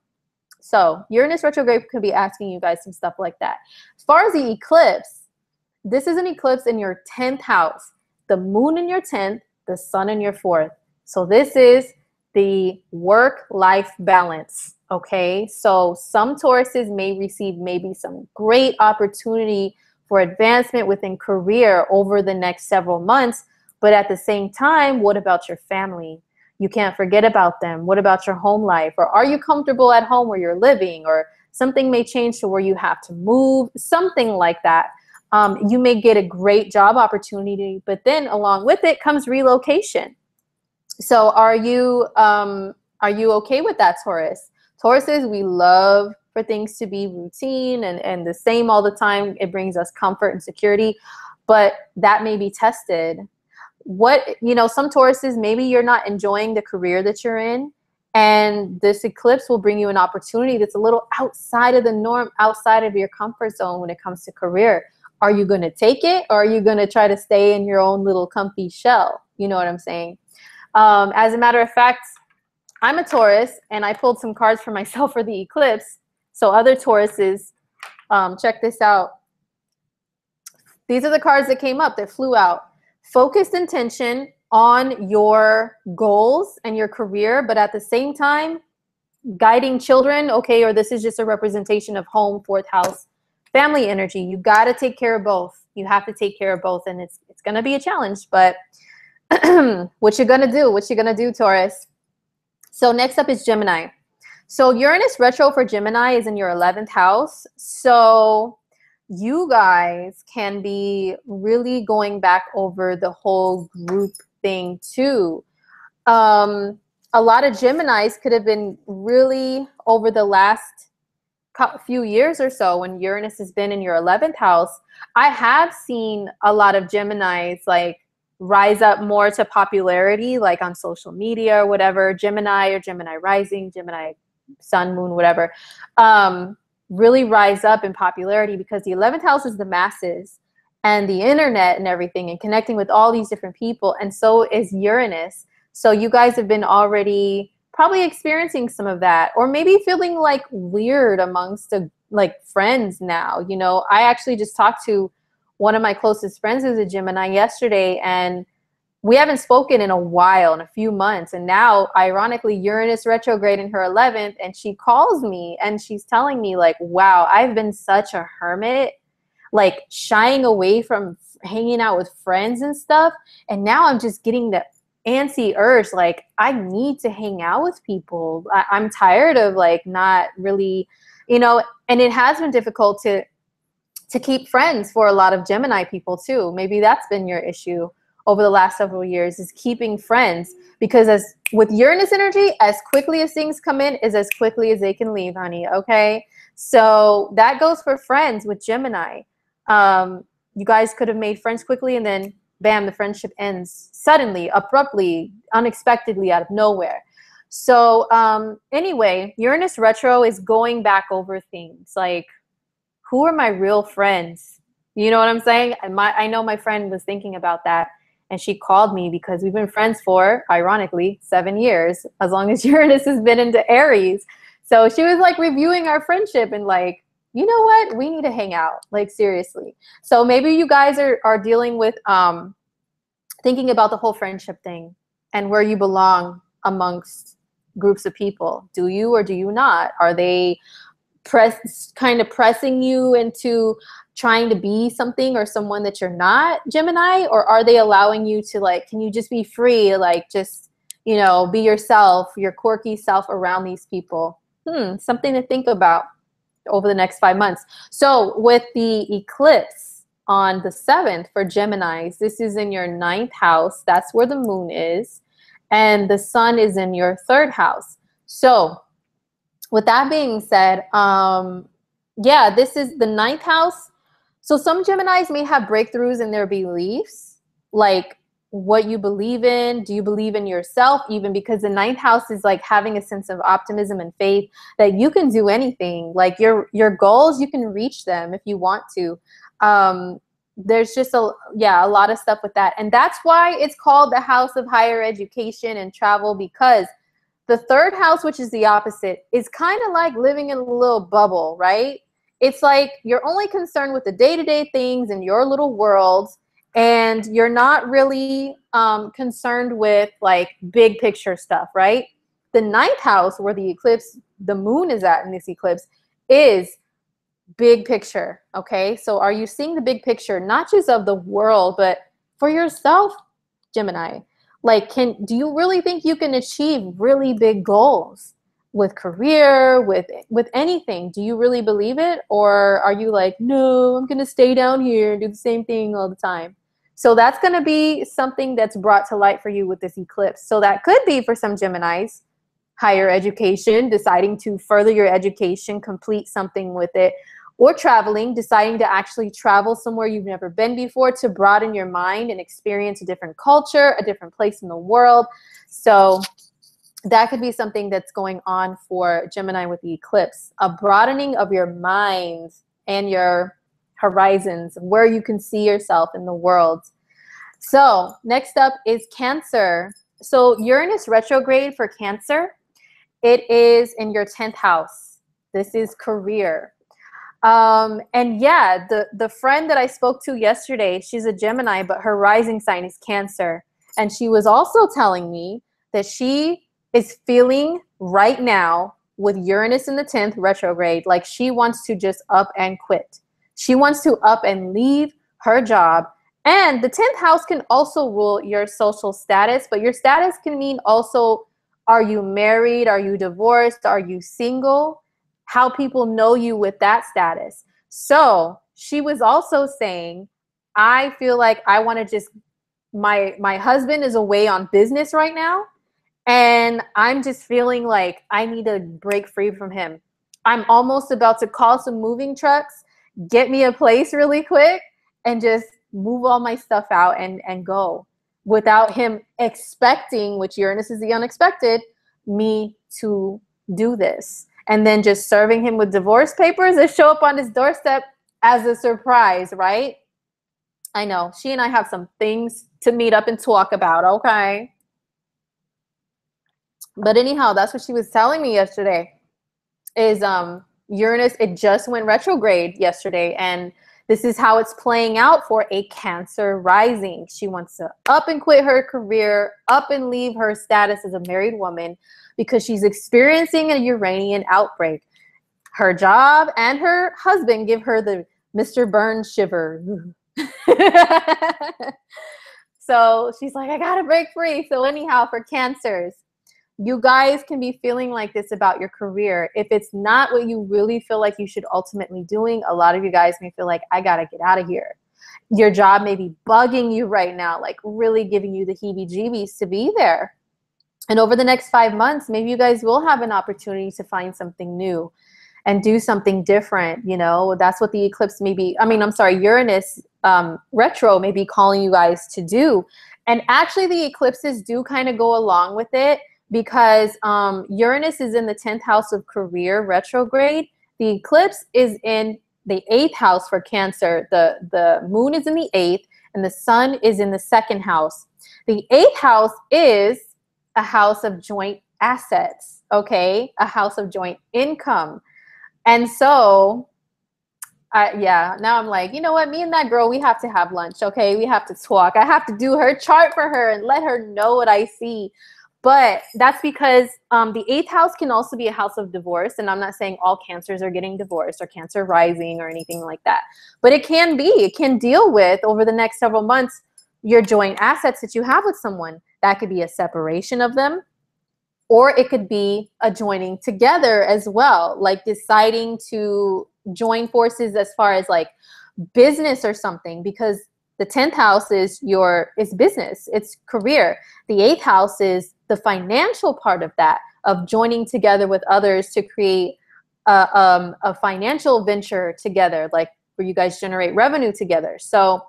So Uranus retrograde could be asking you guys some stuff like that. As far as the eclipse, this is an eclipse in your 10th house. The moon in your 10th, the sun in your 4th. So this is the work-life balance, okay? So some Tauruses may receive maybe some great opportunity for advancement within career over the next several months, but at the same time, what about your family? You can't forget about them. What about your home life? Or are you comfortable at home where you're living? Or something may change to where you have to move, something like that. You may get a great job opportunity, but then along with it comes relocation. So are you okay with that, Taurus? Tauruses, we love for things to be routine and the same all the time. It brings us comfort and security, but that may be tested. Some Tauruses, maybe you're not enjoying the career that you're in, and this eclipse will bring you an opportunity that's a little outside of the norm, outside of your comfort zone when it comes to career. Are you going to take it, or are you going to try to stay in your own little comfy shell? You know what I'm saying? As a matter of fact, I'm a Taurus, and I pulled some cards for myself for the eclipse. So other Tauruses, check this out. These are the cards that came up, that flew out. Focused intention on your goals and your career, but at the same time, guiding children, okay, or this is just a representation of home, 4th house, family energy. You got to take care of both. You have to take care of both, and it's going to be a challenge, but what you going to do? What you going to do, Taurus? So next up is Gemini. So Uranus retro for Gemini is in your 11th house. So you guys can be really going back over the whole group thing too. A lot of Geminis could have been really, over the last few years or so, when Uranus has been in your 11th house, I have seen a lot of Geminis like rise up more to popularity, like on social media or whatever. Gemini or Gemini rising, Gemini sun, moon, whatever, really rise up in popularity, because the 11th house is the masses, and the internet and everything and connecting with all these different people. And so is Uranus. So you guys have been already probably experiencing some of that, or maybe feeling like weird amongst like friends now. You know, I actually just talked to one of my closest friends who's a Gemini yesterday, and we haven't spoken in a while, in a few months. And now, ironically, Uranus retrograde in her 11th, and she calls me and she's telling me like, wow, I've been such a hermit, like shying away from hanging out with friends and stuff. And now I'm just getting the antsy urge, like I need to hang out with people. I'm tired of like not really, you know, and it has been difficult to keep friends for a lot of Gemini people too. Maybe that's been your issue over the last several years, is keeping friends, because as with Uranus energy, as quickly as things come in is as quickly as they can leave, honey. Okay. So that goes for friends with Gemini. You guys could have made friends quickly, and then bam, the friendship ends suddenly, abruptly, unexpectedly, out of nowhere. So anyway, Uranus retro is going back over things like, who are my real friends? You know what I'm saying? I know my friend was thinking about that, and she called me because we've been friends for, ironically, 7 years, as long as Uranus has been into Aries. So she was like reviewing our friendship and like, you know what? We need to hang out, like seriously. So maybe you guys are dealing with thinking about the whole friendship thing and where you belong amongst groups of people. Do you or do you not? Are they kind of pressing you into trying to be something or someone that you're not, Gemini? Or are they allowing you to, like, can you just be free, like just, you know, be yourself, your quirky self around these people? Something to think about over the next 5 months. So with the eclipse on the 7th for Geminis, this is in your 9th house. That's where the moon is. And the sun is in your 3rd house. So with that being said, yeah, this is the 9th house. So some Geminis may have breakthroughs in their beliefs, like what you believe in. Do you believe in yourself? Even because the 9th house is like having a sense of optimism and faith that you can do anything. Like your goals, you can reach them if you want to. There's just a lot of stuff with that. And that's why it's called the house of higher education and travel, because the 3rd house, which is the opposite, is kind of like living in a little bubble, right? It's like you're only concerned with the day-to-day things in your little world, and you're not really concerned with like big picture stuff, right? The 9th house, where the eclipse, the moon is at in this eclipse, is big picture, okay? So are you seeing the big picture, not just of the world, but for yourself, Gemini? Like, do you really think you can achieve really big goals with career, with anything? Do you really believe it? Or are you like, no, I'm going to stay down here and do the same thing all the time? So that's going to be something that's brought to light for you with this eclipse. So that could be for some Geminis, higher education, deciding to further your education, complete something with it, or traveling, deciding to actually travel somewhere you've never been before to broaden your mind and experience a different culture, a different place in the world. So that could be something that's going on for Gemini with the eclipse, a broadening of your mind and your horizons, where you can see yourself in the world. So next up is Cancer. So Uranus retrograde for Cancer, it is in your 10th house. This is career. And yeah, the friend that I spoke to yesterday, she's a Gemini, but her rising sign is Cancer. And she was also telling me that she is feeling right now with Uranus in the 10th retrograde, like she wants to just up and quit. She wants to up and leave her job. And the 10th house can also rule your social status, but your status can mean also, are you married? Are you divorced? Are you single? How people know you with that status. So she was also saying, I feel like I want to just, my husband is away on business right now, and I'm just feeling like I need to break free from him. I'm almost about to call some moving trucks, get me a place really quick, and just move all my stuff out and go without him expecting, which Uranus is the unexpected, me to do this. And then just serving him with divorce papers that show up on his doorstep as a surprise, right? I know. She and I have some things to meet up and talk about, okay? But anyhow, that's what she was telling me yesterday is Uranus, it just went retrograde yesterday, and this is how it's playing out for a Cancer rising. She wants to up and quit her career, up and leave her status as a married woman because she's experiencing a Uranian outbreak. Her job and her husband give her the Mr. Burns shiver. So she's like, I gotta break free. So anyhow, for Cancers, you guys can be feeling like this about your career. If it's not what you really feel like you should ultimately doing, a lot of you guys may feel like, I gotta get out of here. Your job may be bugging you right now, like really giving you the heebie-jeebies to be there. And over the next 5 months, maybe you guys will have an opportunity to find something new and do something different. You know, that's what the eclipse may be. I mean, I'm sorry, Uranus retro may be calling you guys to do. And actually the eclipses do kind of go along with it because Uranus is in the 10th house of career retrograde. The eclipse is in the 8th house for Cancer. The moon is in the 8th and the sun is in the 2nd house. The 8th house is a house of joint assets, okay? A house of joint income. And so, yeah, now I'm like, you know what? Me and that girl, we have to have lunch, okay? We have to talk. I have to do her chart for her and let her know what I see. But that's because the 8th house can also be a house of divorce. And I'm not saying all Cancers are getting divorced or Cancer rising or anything like that. But it can be. It can deal with, over the next several months, your joint assets that you have with someone. That could be a separation of them. Or it could be a joining together as well, like deciding to join forces as far as like business or something, because the 10th house is business, it's career. The 8th house is the financial part of that, of joining together with others to create a financial venture together, like where you guys generate revenue together. So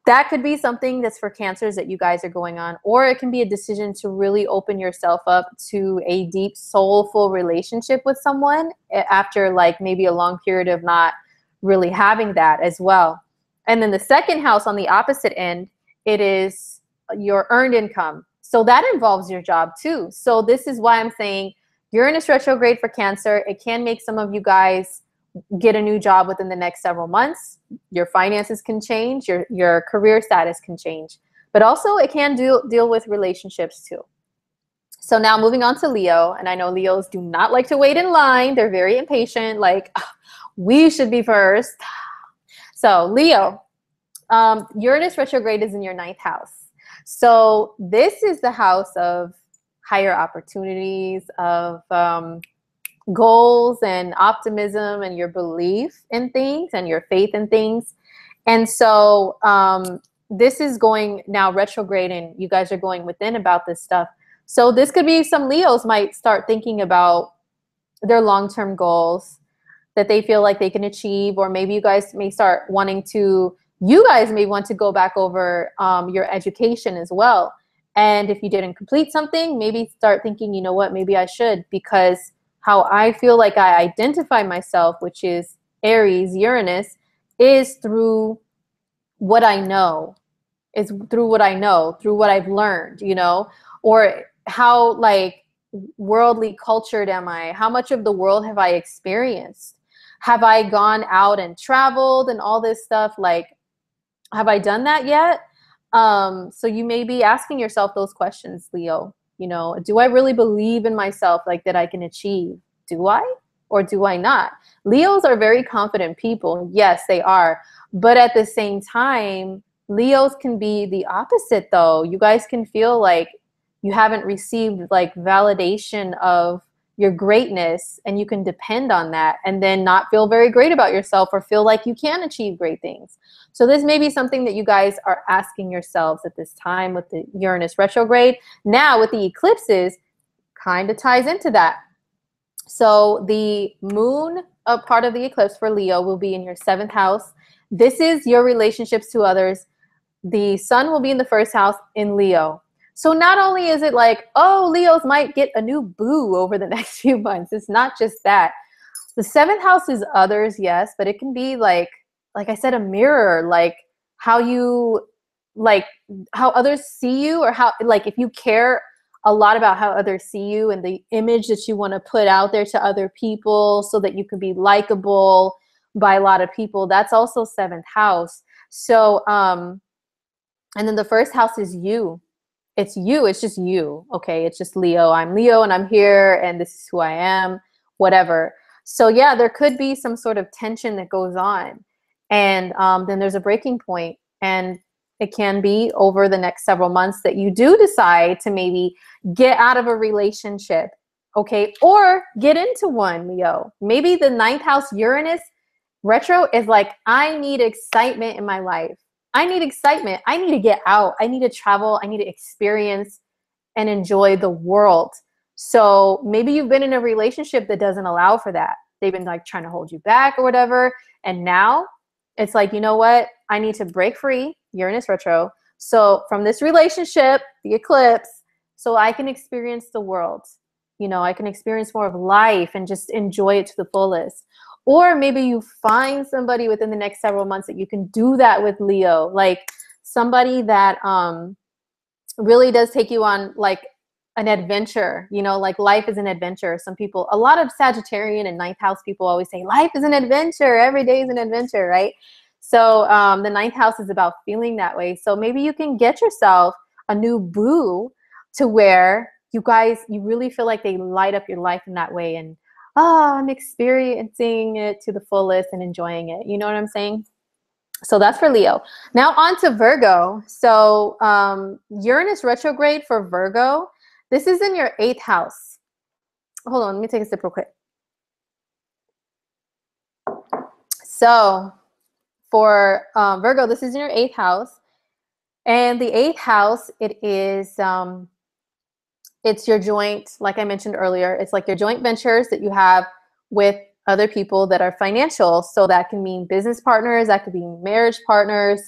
that could be something that's for Cancers that you guys are going on, or it can be a decision to really open yourself up to a deep, soulful relationship with someone after like maybe a long period of not really having that as well. And then the 2nd house on the opposite end, it is your earned income. So that involves your job too. So this is why I'm saying Uranus retrograde for Cancer. It can make some of you guys get a new job within the next several months. Your finances can change, your career status can change, but also it can deal with relationships too. So now moving on to Leo, and I know Leos do not like to wait in line. They're very impatient, like we should be first. So Leo, Uranus retrograde is in your 9th house. So this is the house of higher opportunities, of goals and optimism and your belief in things and your faith in things. And so this is going now retrograde, and you guys are going within about this stuff. So this could be some Leos might start thinking about their long-term goals that they feel like they can achieve, or maybe you guys may start wanting to, you guys may want to go back over your education as well. And if you didn't complete something, maybe start thinking, you know what, maybe I should, because how I feel like I identify myself, which is Aries, Uranus, is through what I know, through what I've learned, you know, or how like worldly cultured am I? How much of the world have I experienced? Have I gone out and traveled and all this stuff? Like, have I done that yet? So you may be asking yourself those questions, Leo. You know, do I really believe in myself, like that I can achieve? Do I, or do I not? Leos are very confident people. Yes, they are. But at the same time, Leos can be the opposite though. You guys can feel like you haven't received like validation of your greatness, and you can depend on that and then not feel very great about yourself or feel like you can achieve great things. So this may be something that you guys are asking yourselves at this time with the Uranus retrograde. Now with the eclipses, kind of ties into that. So the moon, a part of the eclipse for Leo, will be in your 7th house. This is your relationships to others. The sun will be in the 1st house in Leo. So not only is it like, oh, Leos might get a new boo over the next few months. It's not just that. The 7th house is others, yes, but it can be like I said, a mirror. Like, how you, like, how others see you, or how, like, if you care a lot about how others see you and the image that you want to put out there to other people so that you can be likable by a lot of people, that's also 7th house. So, and then the first house is you. It's you. It's just you. Okay. It's just Leo. I'm Leo and I'm here and this is who I am, whatever. So yeah, there could be some sort of tension that goes on. And then there's a breaking point, and it can be over the next several months that you do decide to maybe get out of a relationship. Okay. Or get into one, Leo. Maybe the 9th house Uranus retro is like, I need excitement in my life. I need excitement. I need to get out. I need to travel. I need to experience and enjoy the world. So maybe you've been in a relationship that doesn't allow for that. They've been like trying to hold you back or whatever. And now it's like, you know what? I need to break free, Uranus retro. So from this relationship, the eclipse, so I can experience the world. You know, I can experience more of life and just enjoy it to the fullest. Or maybe you find somebody within the next several months that you can do that with, Leo, like somebody that really does take you on like an adventure, you know, like life is an adventure. Some people, a lot of Sagittarian and 9th house people always say life is an adventure. Every day is an adventure, right? So the 9th house is about feeling that way. So maybe you can get yourself a new boo to where you guys, you really feel like they light up your life in that way. And I'm experiencing it to the fullest and enjoying it. You know what I'm saying? So that's for Leo. Now on to Virgo. So Uranus retrograde for Virgo. This is in your 8th house. Hold on, let me take a sip real quick. So for Virgo, this is in your 8th house. And the 8th house, it is, it's your joint, like I mentioned earlier, it's like your joint ventures that you have with other people that are financial. So that can mean business partners, that could be marriage partners.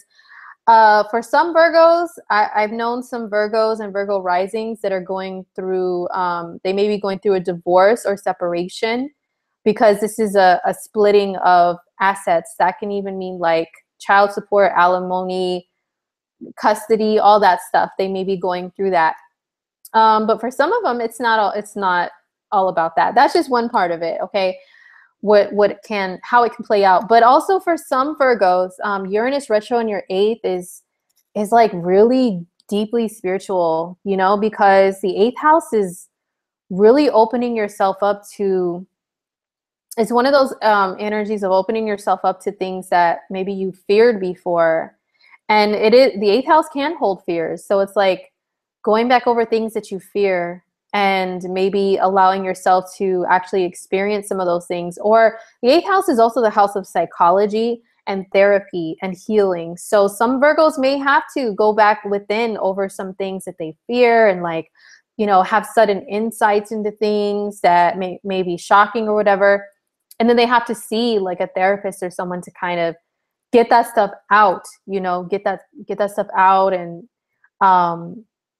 For some Virgos, I've known some Virgos and Virgo risings that are going through, they may be going through a divorce or separation, because this is a splitting of assets. That can even mean like child support, alimony, custody, all that stuff. They may be going through that. But for some of them, it's not all about that. That's just one part of it. Okay. How it can play out. But also for some Virgos, Uranus retro in your 8th is like really deeply spiritual, you know, because the 8th house is really opening yourself up to, it's one of those energies of opening yourself up to things that maybe you feared before. And the 8th house can hold fears. So it's like going back over things that you fear and maybe allowing yourself to actually experience some of those things. Or the 8th house is also the house of psychology and therapy and healing. So some Virgos may have to go back within over some things that they fear and, like, you know, have sudden insights into things that may be shocking or whatever. And then they have to see like a therapist or someone to kind of get that stuff out, you know, get that stuff out. And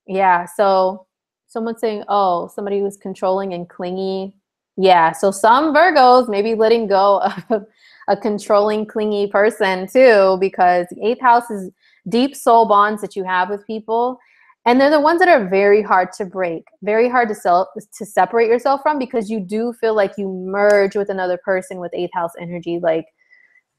yeah, so someone's saying, oh, somebody who's controlling and clingy. Yeah, so some Virgos may be letting go of a controlling, clingy person too, because the 8th house is deep soul bonds that you have with people. And they're the ones that are very hard to break, very hard to separate yourself from, because you do feel like you merge with another person with 8th house energy. Like,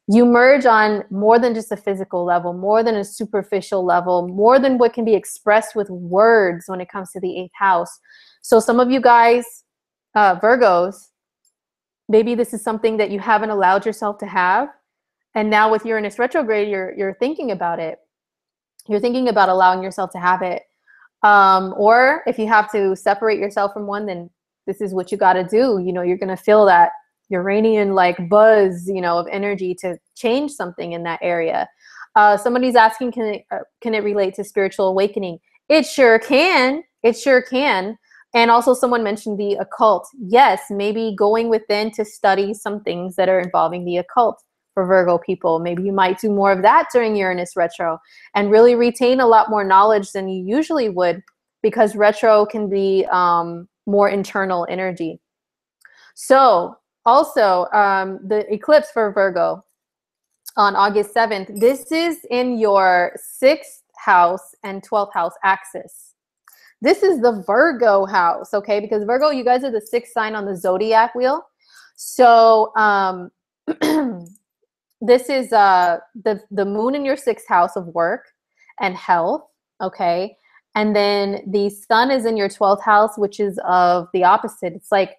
you merge on more than just a physical level, more than a superficial level, more than what can be expressed with words when it comes to the 8th house. So some of you guys, Virgos, maybe this is something that you haven't allowed yourself to have. And now with Uranus retrograde, you're thinking about it. You're thinking about allowing yourself to have it. Or if you have to separate yourself from one, then this is what you got to do. You know, you're going to feel that Uranian like buzz, you know, of energy to change something in that area. Somebody's asking, can it relate to spiritual awakening? It sure can. It sure can. And also someone mentioned the occult. Yes, maybe going within to study some things that are involving the occult for Virgo people. Maybe you might do more of that during Uranus retro and really retain a lot more knowledge than you usually would, because retro can be more internal energy. So also the eclipse for Virgo. on August 7th. This is in your 6th house and 12th house axis. This is the Virgo house, okay? Because Virgo, you guys are the 6th sign on the zodiac wheel. So this is the moon in your 6th house of work and health, okay? And then the sun is in your 12th house, which is of the opposite. It's like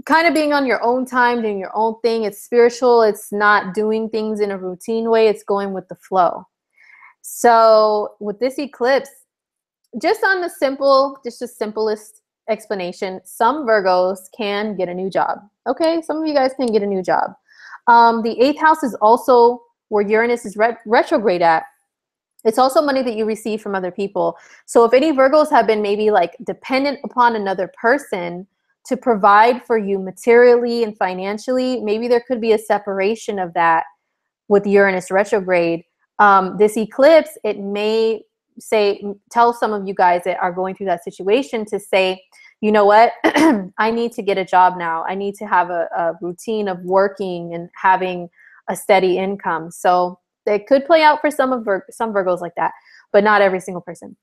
kind of being on your own time, doing your own thing. It's spiritual. It's not doing things in a routine way. It's going with the flow. So with this eclipse, just on the simplest explanation, some Virgos can get a new job. Okay, some of you guys can get a new job. The 8th house is also where Uranus is retrograde at. It's also money that you receive from other people. So if any Virgos have been maybe like dependent upon another person to provide for you materially and financially, maybe there could be a separation of that with Uranus retrograde. This eclipse, it may tell some of you guys that are going through that situation to say, you know what, I need to get a job now. I need to have a routine of working and having a steady income. So it could play out for some Virgos like that, but not every single person.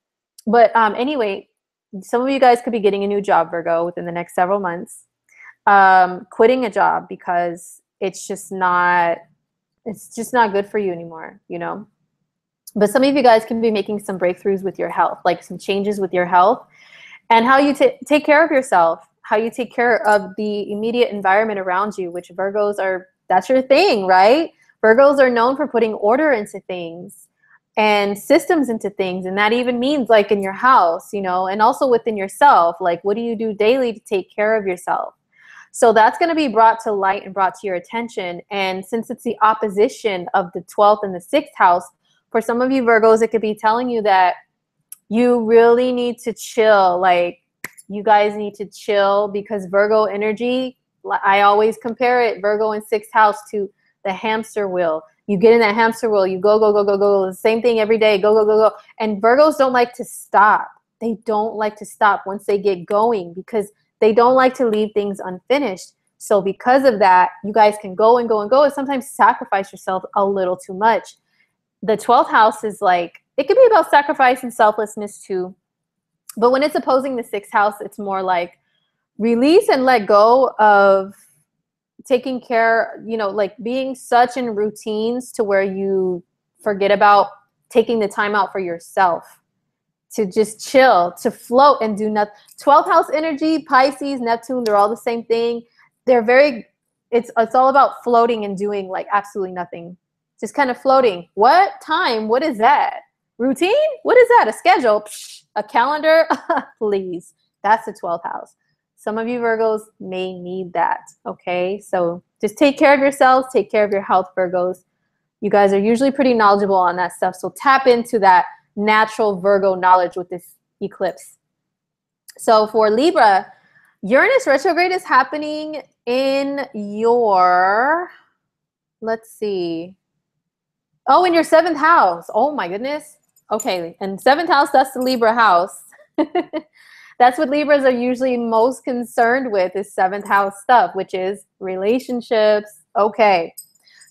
But anyway, some of you guys could be getting a new job, Virgo, within the next several months. Quitting a job because it's just not good for you anymore, you know? But some of you guys can be making some breakthroughs with your health, like some changes with your health and how you take care of yourself, how you take care of the immediate environment around you, which Virgos are, that's your thing, right? Virgos are known for putting order into things and systems into things. And that even means like in your house, you know, and also within yourself, like what do you do daily to take care of yourself? So that's going to be brought to light and brought to your attention. And since it's the opposition of the 12th and the 6th house, for some of you Virgos, it could be telling you that you really need to chill. Like you guys need to chill because Virgo energy, I always compare it, Virgo in 6th house, to the hamster wheel. You get in that hamster wheel, you go, go, go, go, go, the same thing every day, go, go, go, go. And Virgos don't like to stop. They don't like to stop once they get going because they don't like to leave things unfinished. So because of that, you guys can go and go and go and sometimes sacrifice yourself a little too much. The 12th house is like, it could be about sacrifice and selflessness too. But when it's opposing the 6th house, it's more like release and let go of taking care, you know, like being such in routines to where you forget about taking the time out for yourself to just chill, to float and do nothing. 12th house energy, Pisces, Neptune, they're all the same thing. They're very, it's all about floating and doing like absolutely nothing. Just kind of floating. What time? What is that? Routine? What is that? A schedule? Psh, a calendar? Please. That's the 12th house. Some of you Virgos may need that, okay? So just take care of yourselves. Take care of your health, Virgos. You guys are usually pretty knowledgeable on that stuff. So tap into that natural Virgo knowledge with this eclipse. So for Libra, Uranus retrograde is happening in your, let's see. Oh, in your 7th house. Oh my goodness. Okay, and 7th house, that's the Libra house. That's what Libras are usually most concerned with, is 7th house stuff, which is relationships. Okay,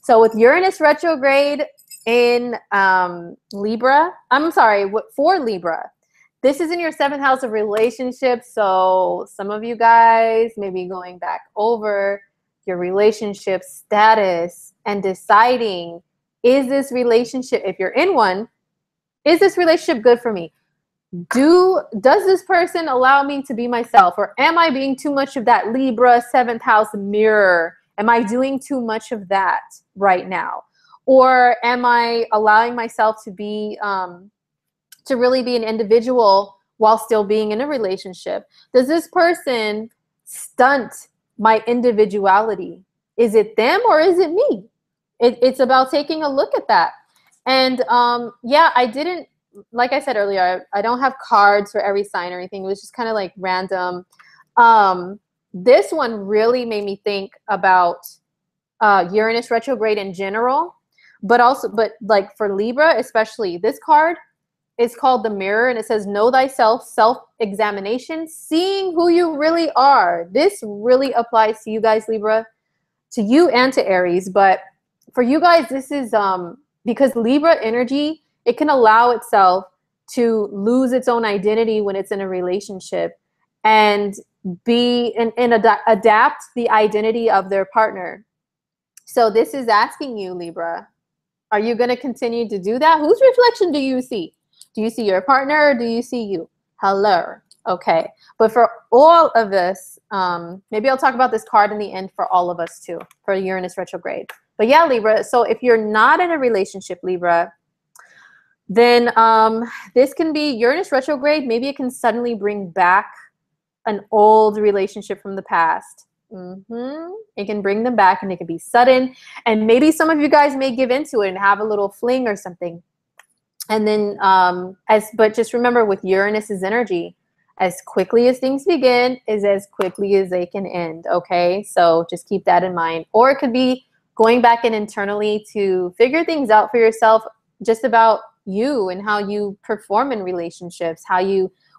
so with Uranus retrograde in Libra, I'm sorry, for Libra, this is in your 7th house of relationships. So some of you guys may be going back over your relationship status and deciding, is this relationship, if you're in one, is this relationship good for me? Does this person allow me to be myself? Or am I being too much of that Libra 7th house mirror? Am I doing too much of that right now? Or am I allowing myself to be, to really be an individual while still being in a relationship? Does this person stunt my individuality? Is it them or is it me? It's about taking a look at that. And yeah, I didn't, like I said earlier, I don't have cards for every sign or anything. It was just kind of like random. This one really made me think about Uranus retrograde in general, but like for Libra, especially this card is called the Mirror, and it says, know thyself, self-examination, seeing who you really are. This really applies to you guys, Libra, to you and to Aries, but for you guys, this is because Libra energy, it can allow itself to lose its own identity when it's in a relationship and adapt the identity of their partner. So this is asking you, Libra, are you going to continue to do that? Whose reflection do you see? Do you see your partner or do you see you? Hello. Okay. But for all of this, maybe I'll talk about this card in the end for all of us too, for Uranus retrograde. But yeah, Libra. So if you're not in a relationship, Libra, then this can be Uranus retrograde. Maybe it can suddenly bring back an old relationship from the past. It can bring them back and it can be sudden. And maybe some of you guys may give into it and have a little fling or something. And then, but just remember with Uranus's energy, as quickly as things begin is as quickly as they can end. Okay. So just keep that in mind. Or it could be going back in internally to figure things out for yourself, just about you and how you perform in relationships,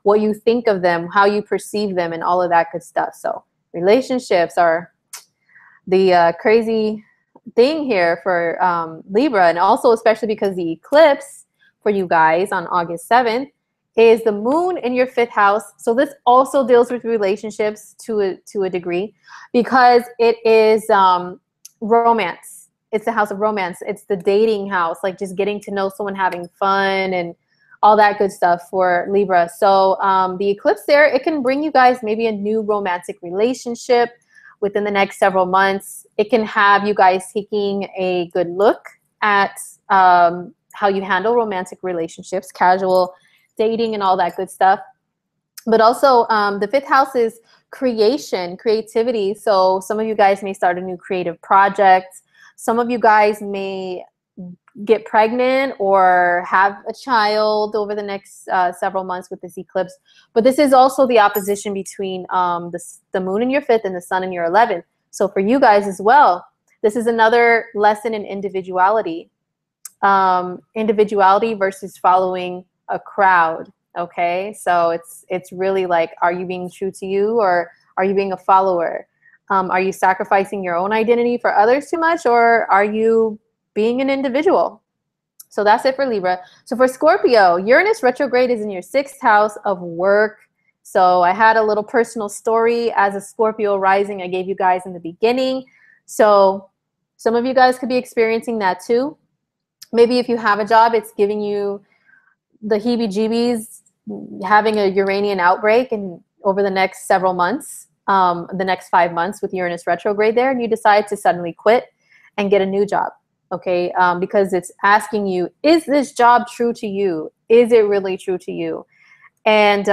what you think of them, how you perceive them, and all of that good stuff. So relationships are the crazy thing here for Libra, and also especially because the eclipse for you guys on August 7th is the moon in your 5th house. So this also deals with relationships to a degree, because it is romance. It's the house of romance. It's the dating house, like just getting to know someone, having fun, and all that good stuff for Libra. So the eclipse there, it can bring you guys maybe a new romantic relationship within the next several months. It can have you guys taking a good look at how you handle romantic relationships, casual dating, and all that good stuff. But also the 5th house is creativity. So some of you guys may start a new creative project. Some of you guys may get pregnant or have a child over the next several months with this eclipse. But this is also the opposition between the moon in your 5th and the sun in your 11th. So for you guys as well, this is another lesson in individuality. Individuality versus following a crowd. Okay, so it's really like, are you being true to you, or are you being a follower? Are you sacrificing your own identity for others too much, or are you being an individual? So that's it for Libra. So for Scorpio, Uranus retrograde is in your 6th house of work. So I had a little personal story as a Scorpio rising I gave you guys in the beginning. So some of you guys could be experiencing that too. Maybe if you have a job, it's giving you the heebie-jeebies, having a Uranian outbreak and over the next several months, the next 5 months with Uranus retrograde there, and you decide to suddenly quit and get a new job. Okay, because it's asking you, is this job true to you? Is it really true to you? And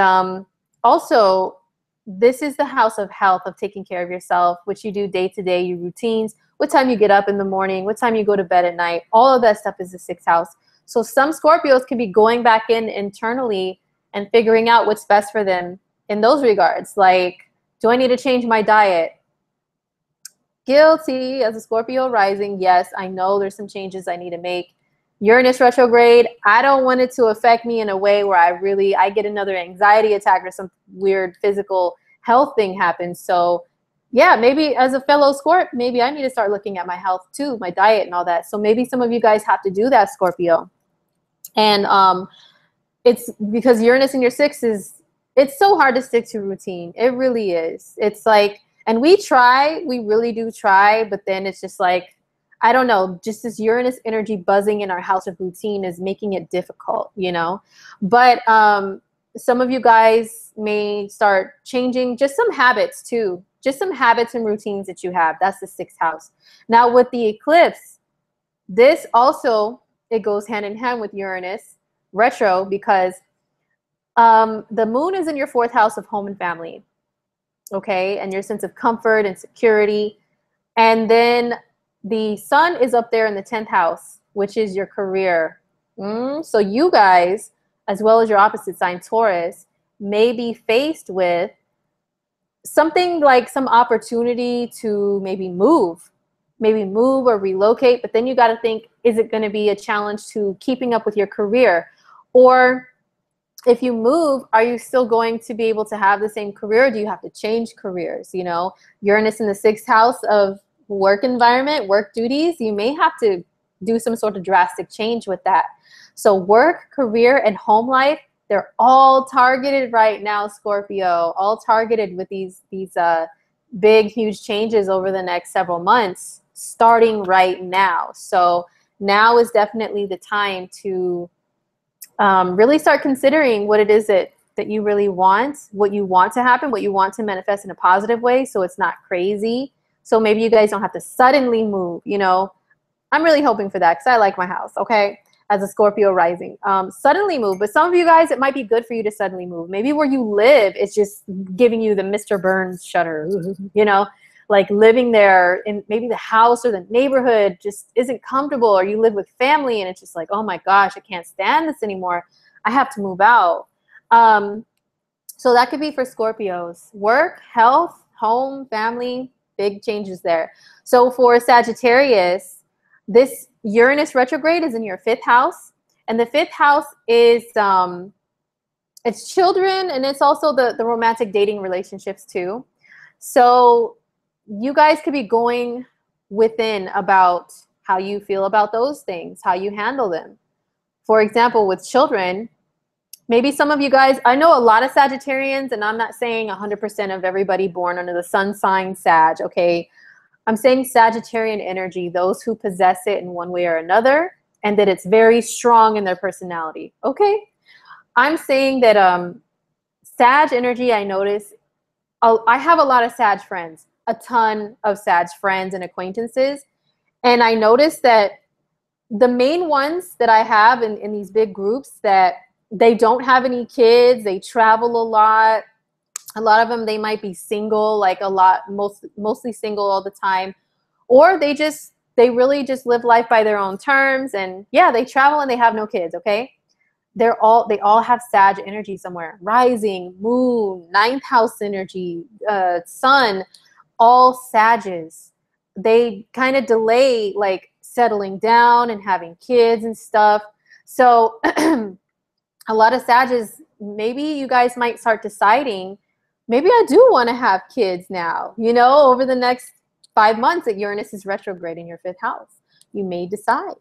also, this is the house of health, of taking care of yourself, which you do day to day, your routines, what time you get up in the morning, what time you go to bed at night, all of that stuff is the 6th house. So some Scorpios can be going back in internally and figuring out what's best for them in those regards. Like, do I need to change my diet? Guilty as a Scorpio rising. Yes, I know there's some changes I need to make. Uranus retrograde, I don't want it to affect me in a way where I get another anxiety attack or some weird physical health thing happens. So yeah, maybe as a fellow Scorp, maybe I need to start looking at my health too, my diet and all that. So maybe some of you guys have to do that, Scorpio. And it's because Uranus in your 6th it's so hard to stick to routine. It really is. It's like, and we really do try, but then it's just like, I don't know, just this Uranus energy buzzing in our house of routine is making it difficult, you know? But some of you guys may start changing just some habits too, just some habits and routines that you have. That's the 6th house. Now with the eclipse, this also, it goes hand in hand with Uranus retro, because the moon is in your 4th house of home and family. Okay, and your sense of comfort and security. And then the sun is up there in the 10th house, which is your career. So you guys, as well as your opposite sign, Taurus, may be faced with something like some opportunity to maybe move or relocate. But then you got to think, is it going to be a challenge to keeping up with your career? Or if you move, are you still going to be able to have the same career? Or do you have to change careers? You know, Uranus in the 6th house of work environment, work duties, you may have to do some sort of drastic change with that. So work, career, and home life, they're all targeted right now, Scorpio, all targeted with these big, huge changes over the next several months, starting right now. So now is definitely the time to really start considering what it is that you really want, what you want to happen, what you want to manifest in a positive way, so it's not crazy. So maybe you guys don't have to suddenly move, you know. I'm really hoping for that because I like my house, okay, as a Scorpio rising. Suddenly move, but some of you guys, it might be good for you to suddenly move. Maybe where you live, it's just giving you the Mr. Burns shudder, you know, like living there in maybe the house or the neighborhood just isn't comfortable, or you live with family and it's just like, oh my gosh, I can't stand this anymore. I have to move out. So that could be for Scorpios. Work, health, home, family, big changes there. So for Sagittarius, this Uranus retrograde is in your 5th house. And the 5th house is, it's children, and it's also the romantic dating relationships too. So you guys could be going within about how you feel about those things, how you handle them. For example, with children, maybe some of you guys, I know a lot of Sagittarians, and I'm not saying 100% of everybody born under the sun sign Sag, okay? I'm saying Sagittarian energy, those who possess it in one way or another, and that it's very strong in their personality, okay? I'm saying that Sag energy, I notice, I have a lot of Sag friends, a ton of Sag friends and acquaintances, and I notice that the main ones that I have in these big groups, that they don't have any kids, they travel a lot of them, they might be single, like mostly single all the time, or they really just live life by their own terms, and yeah, they travel and they have no kids, okay? They all have Sag energy somewhere. Rising, moon, 9th house energy, sun, all Sages. They kind of delay like settling down and having kids and stuff. So a lot of Sages, maybe you guys might start deciding, maybe I do want to have kids now, you know, over the next 5 months that Uranus is retrograde in your 5th house. You may decide.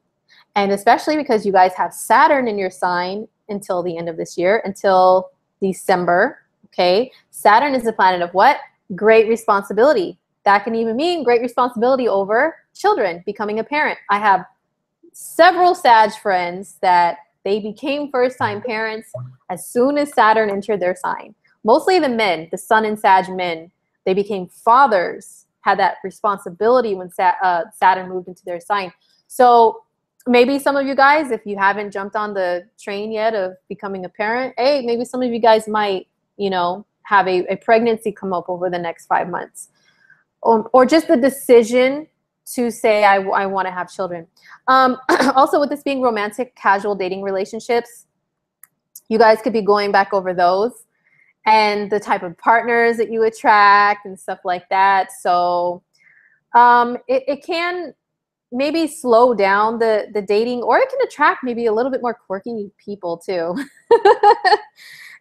And especially because you guys have Saturn in your sign until the end of this year, until December, okay? Saturn is the planet of what? Great responsibility. That can even mean great responsibility over children, becoming a parent. I have several Sag friends that they became first-time parents as soon as Saturn entered their sign. Mostly the men, the Sun and Sag men, they became fathers, had that responsibility when Saturn moved into their sign. So maybe some of you guys, if you haven't jumped on the train yet of becoming a parent, hey, maybe some of you guys might, you know, have a pregnancy come up over the next 5 months. Or just the decision to say, I want to have children. Also, with this being romantic, casual dating relationships, you guys could be going back over those and the type of partners that you attract and stuff like that. So it can maybe slow down the dating, or it can attract maybe a little bit more quirky people too.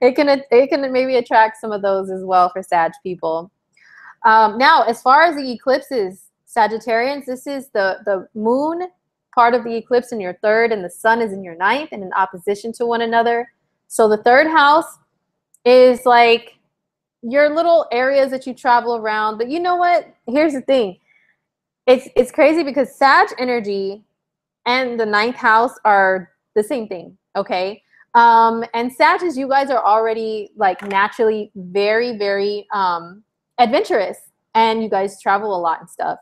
It can maybe attract some of those as well for Sag people. Now, as far as the eclipses, Sagittarians, this is the moon part of the eclipse in your 3rd, and the sun is in your 9th and in opposition to one another. So the 3rd house is like your little areas that you travel around. But you know what? Here's the thing. It's crazy because Sag energy and the 9th house are the same thing, okay? And Sagittarius, you guys are already like naturally very, very adventurous, and you guys travel a lot and stuff.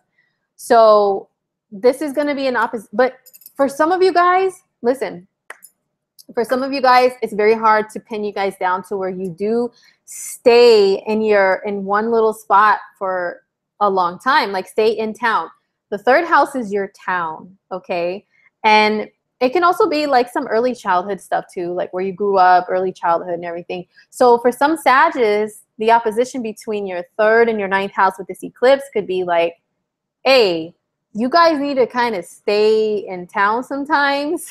So this is going to be an opposite. But for some of you guys, listen, for some of you guys, it's very hard to pin you guys down to where you do stay in one little spot for a long time, like stay in town. The 3rd house is your town, okay? And it can also be like some early childhood stuff too, like where you grew up, early childhood and everything. So for some Sages, the opposition between your 3rd and your 9th house with this eclipse could be like, hey, you guys need to kind of stay in town sometimes.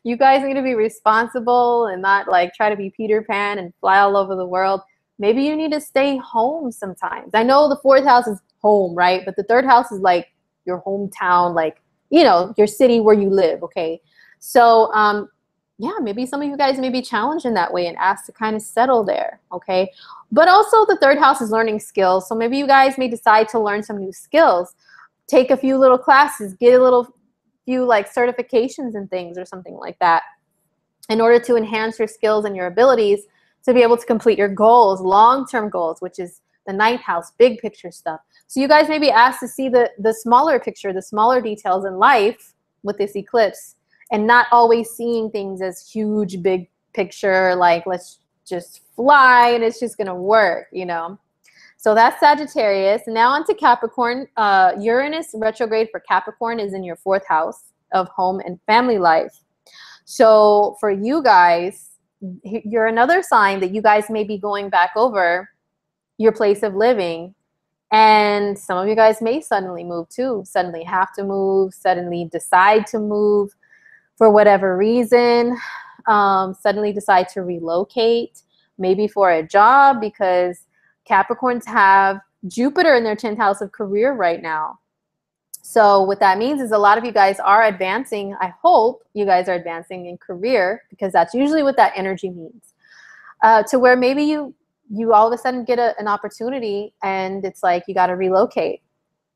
You guys need to be responsible and not like try to be Peter Pan and fly all over the world. maybe you need to stay home sometimes. I know the fourth house is home, right? But the third house is like your hometown, like, you know, your city where you live, okay? So, yeah, maybe some of you guys may be challenged in that way and asked to kind of settle there, okay? But also the third house is learning skills. So maybe you guys may decide to learn some new skills, take a few little classes, get a little few like certifications and things or something like that in order to enhance your skills and your abilities to be able to complete your goals, long-term goals, which is the ninth house, big picture stuff. So you guys may be asked to see the smaller picture, the smaller details in life with this eclipse, and not always seeing things as huge, big picture, like let's just fly and it's just gonna work, you know? So that's Sagittarius. Now on to Capricorn. Uranus retrograde for Capricorn is in your fourth house of home and family life. So for you guys, you're another sign that you guys may be going back over your place of living. And some of you guys may suddenly move too, suddenly have to move, suddenly decide to move for whatever reason, suddenly decide to relocate, maybe for a job, because Capricorns have Jupiter in their 10th house of career right now. So what that means is a lot of you guys are advancing. I hope you guys are advancing in career, because that's usually what that energy means. To where maybe you all of a sudden get an opportunity and it's like you got to relocate.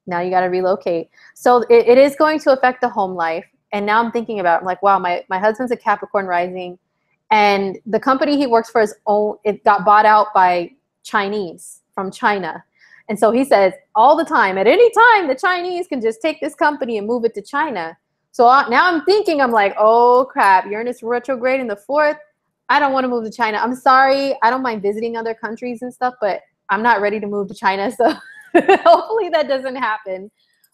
Now you got to relocate. So it is going to affect the home life. And now I'm thinking about, I'm like, wow, my husband's a Capricorn rising, and the company he works for it got bought out by Chinese from China. And so he says all the time, at any time, the Chinese can just take this company and move it to China. So now I'm thinking, I'm like, oh crap, Uranus retrograde in the fourth. I don't want to move to China. I'm sorry. I don't mind visiting other countries and stuff, but I'm not ready to move to China. So hopefully that doesn't happen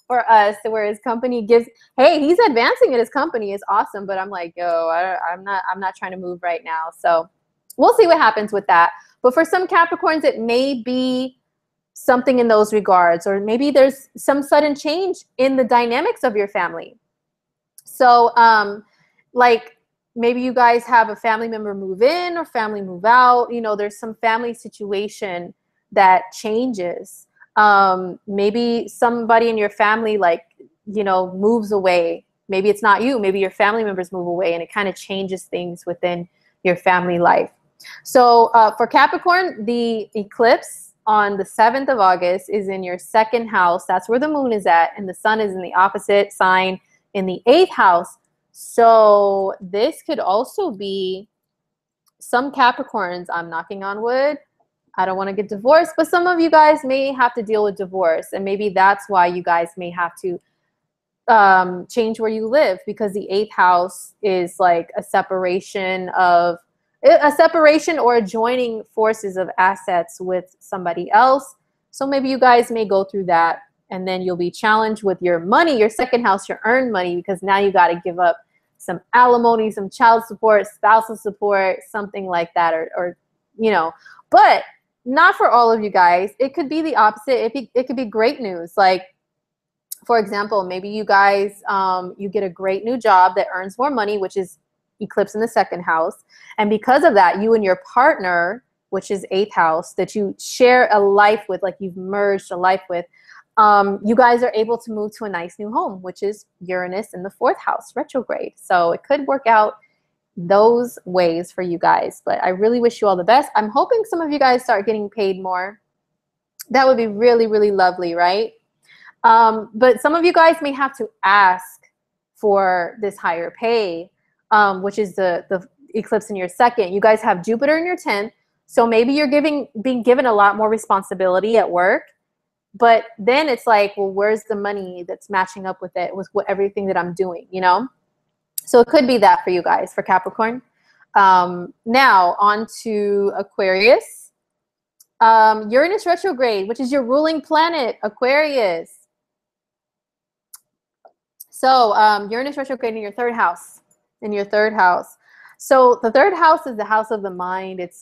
for us, where his company gives, hey, he's advancing at his company. It's awesome. But I'm like, yo, I'm not trying to move right now. So we'll see what happens with that. But for some Capricorns, it may be something in those regards, or maybe there's some sudden change in the dynamics of your family. So like maybe you guys have a family member move in or family move out. You know, there's some family situation that changes. Maybe somebody in your family, like, you know, moves away. Maybe it's not you. Maybe your family members move away, and it kind of changes things within your family life. So for Capricorn, the eclipse on the 7th of August is in your second house. That's where the moon is at, and the sun is in the opposite sign in the 8th house. So this could also be some Capricorns, I'm knocking on wood, I don't want to get divorced, but some of you guys may have to deal with divorce, and maybe that's why you guys may have to change where you live, because the 8th house is like a separation or a joining forces of assets with somebody else. So maybe you guys may go through that, and then you'll be challenged with your money, your second house, your earned money, because now you got to give up some alimony, some child support, spousal support, something like that, or you know, but not for all of you guys. It could be the opposite. It could be great news. Like, for example, maybe you guys, you get a great new job that earns more money, which is eclipse in the second house. And because of that, you and your partner, which is 8th house, that you share a life with, like you've merged a life with, you guys are able to move to a nice new home, which is Uranus in the 4th house retrograde. So it could work out those ways for you guys, but I really wish you all the best. I'm hoping some of you guys start getting paid more. That would be really, really lovely, right? But some of you guys may have to ask for this higher pay, which is the eclipse in your second. You guys have Jupiter in your 10th, so maybe you're being given a lot more responsibility at work, but then it's like, well, where's the money that's matching up with it, with everything that I'm doing, you know? So it could be that for you guys, for Capricorn. Now on to Aquarius. Uranus retrograde, which is your ruling planet, Aquarius. So Uranus retrograde in your 3rd house, in your 3rd house. So the 3rd house is the house of the mind. It's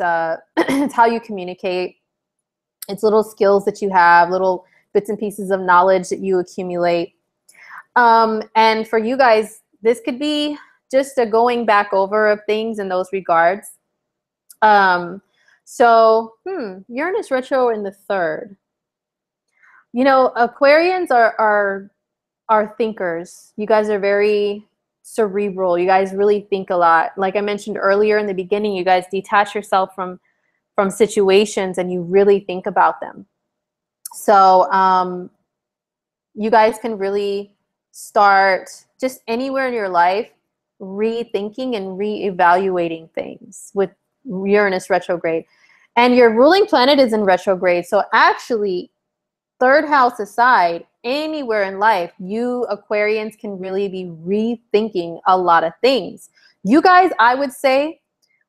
it's how you communicate. It's little skills that you have, little bits and pieces of knowledge that you accumulate. And for you guys, this could be just a going back over of things in those regards. So, Uranus retro in the third. You know, Aquarians are thinkers. You guys are very cerebral. You guys really think a lot. Like I mentioned earlier in the beginning, you guys detach yourself from situations and you really think about them. So you guys can really start just anywhere in your life rethinking and reevaluating things with Uranus retrograde. And your ruling planet is in retrograde. So actually, third house aside, anywhere in life, you Aquarians can really be rethinking a lot of things. You guys, I would say,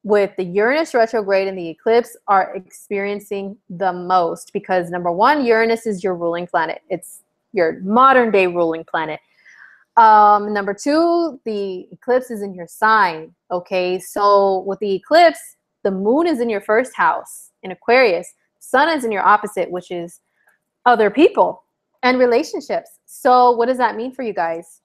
with the Uranus retrograde and the eclipse, are experiencing the most because number one, Uranus is your ruling planet. It's your modern day ruling planet. Number two, the eclipse is in your sign. Okay, so with the eclipse, the moon is in your first house in Aquarius. Sun is in your opposite, which is other people and relationships. So what does that mean for you guys?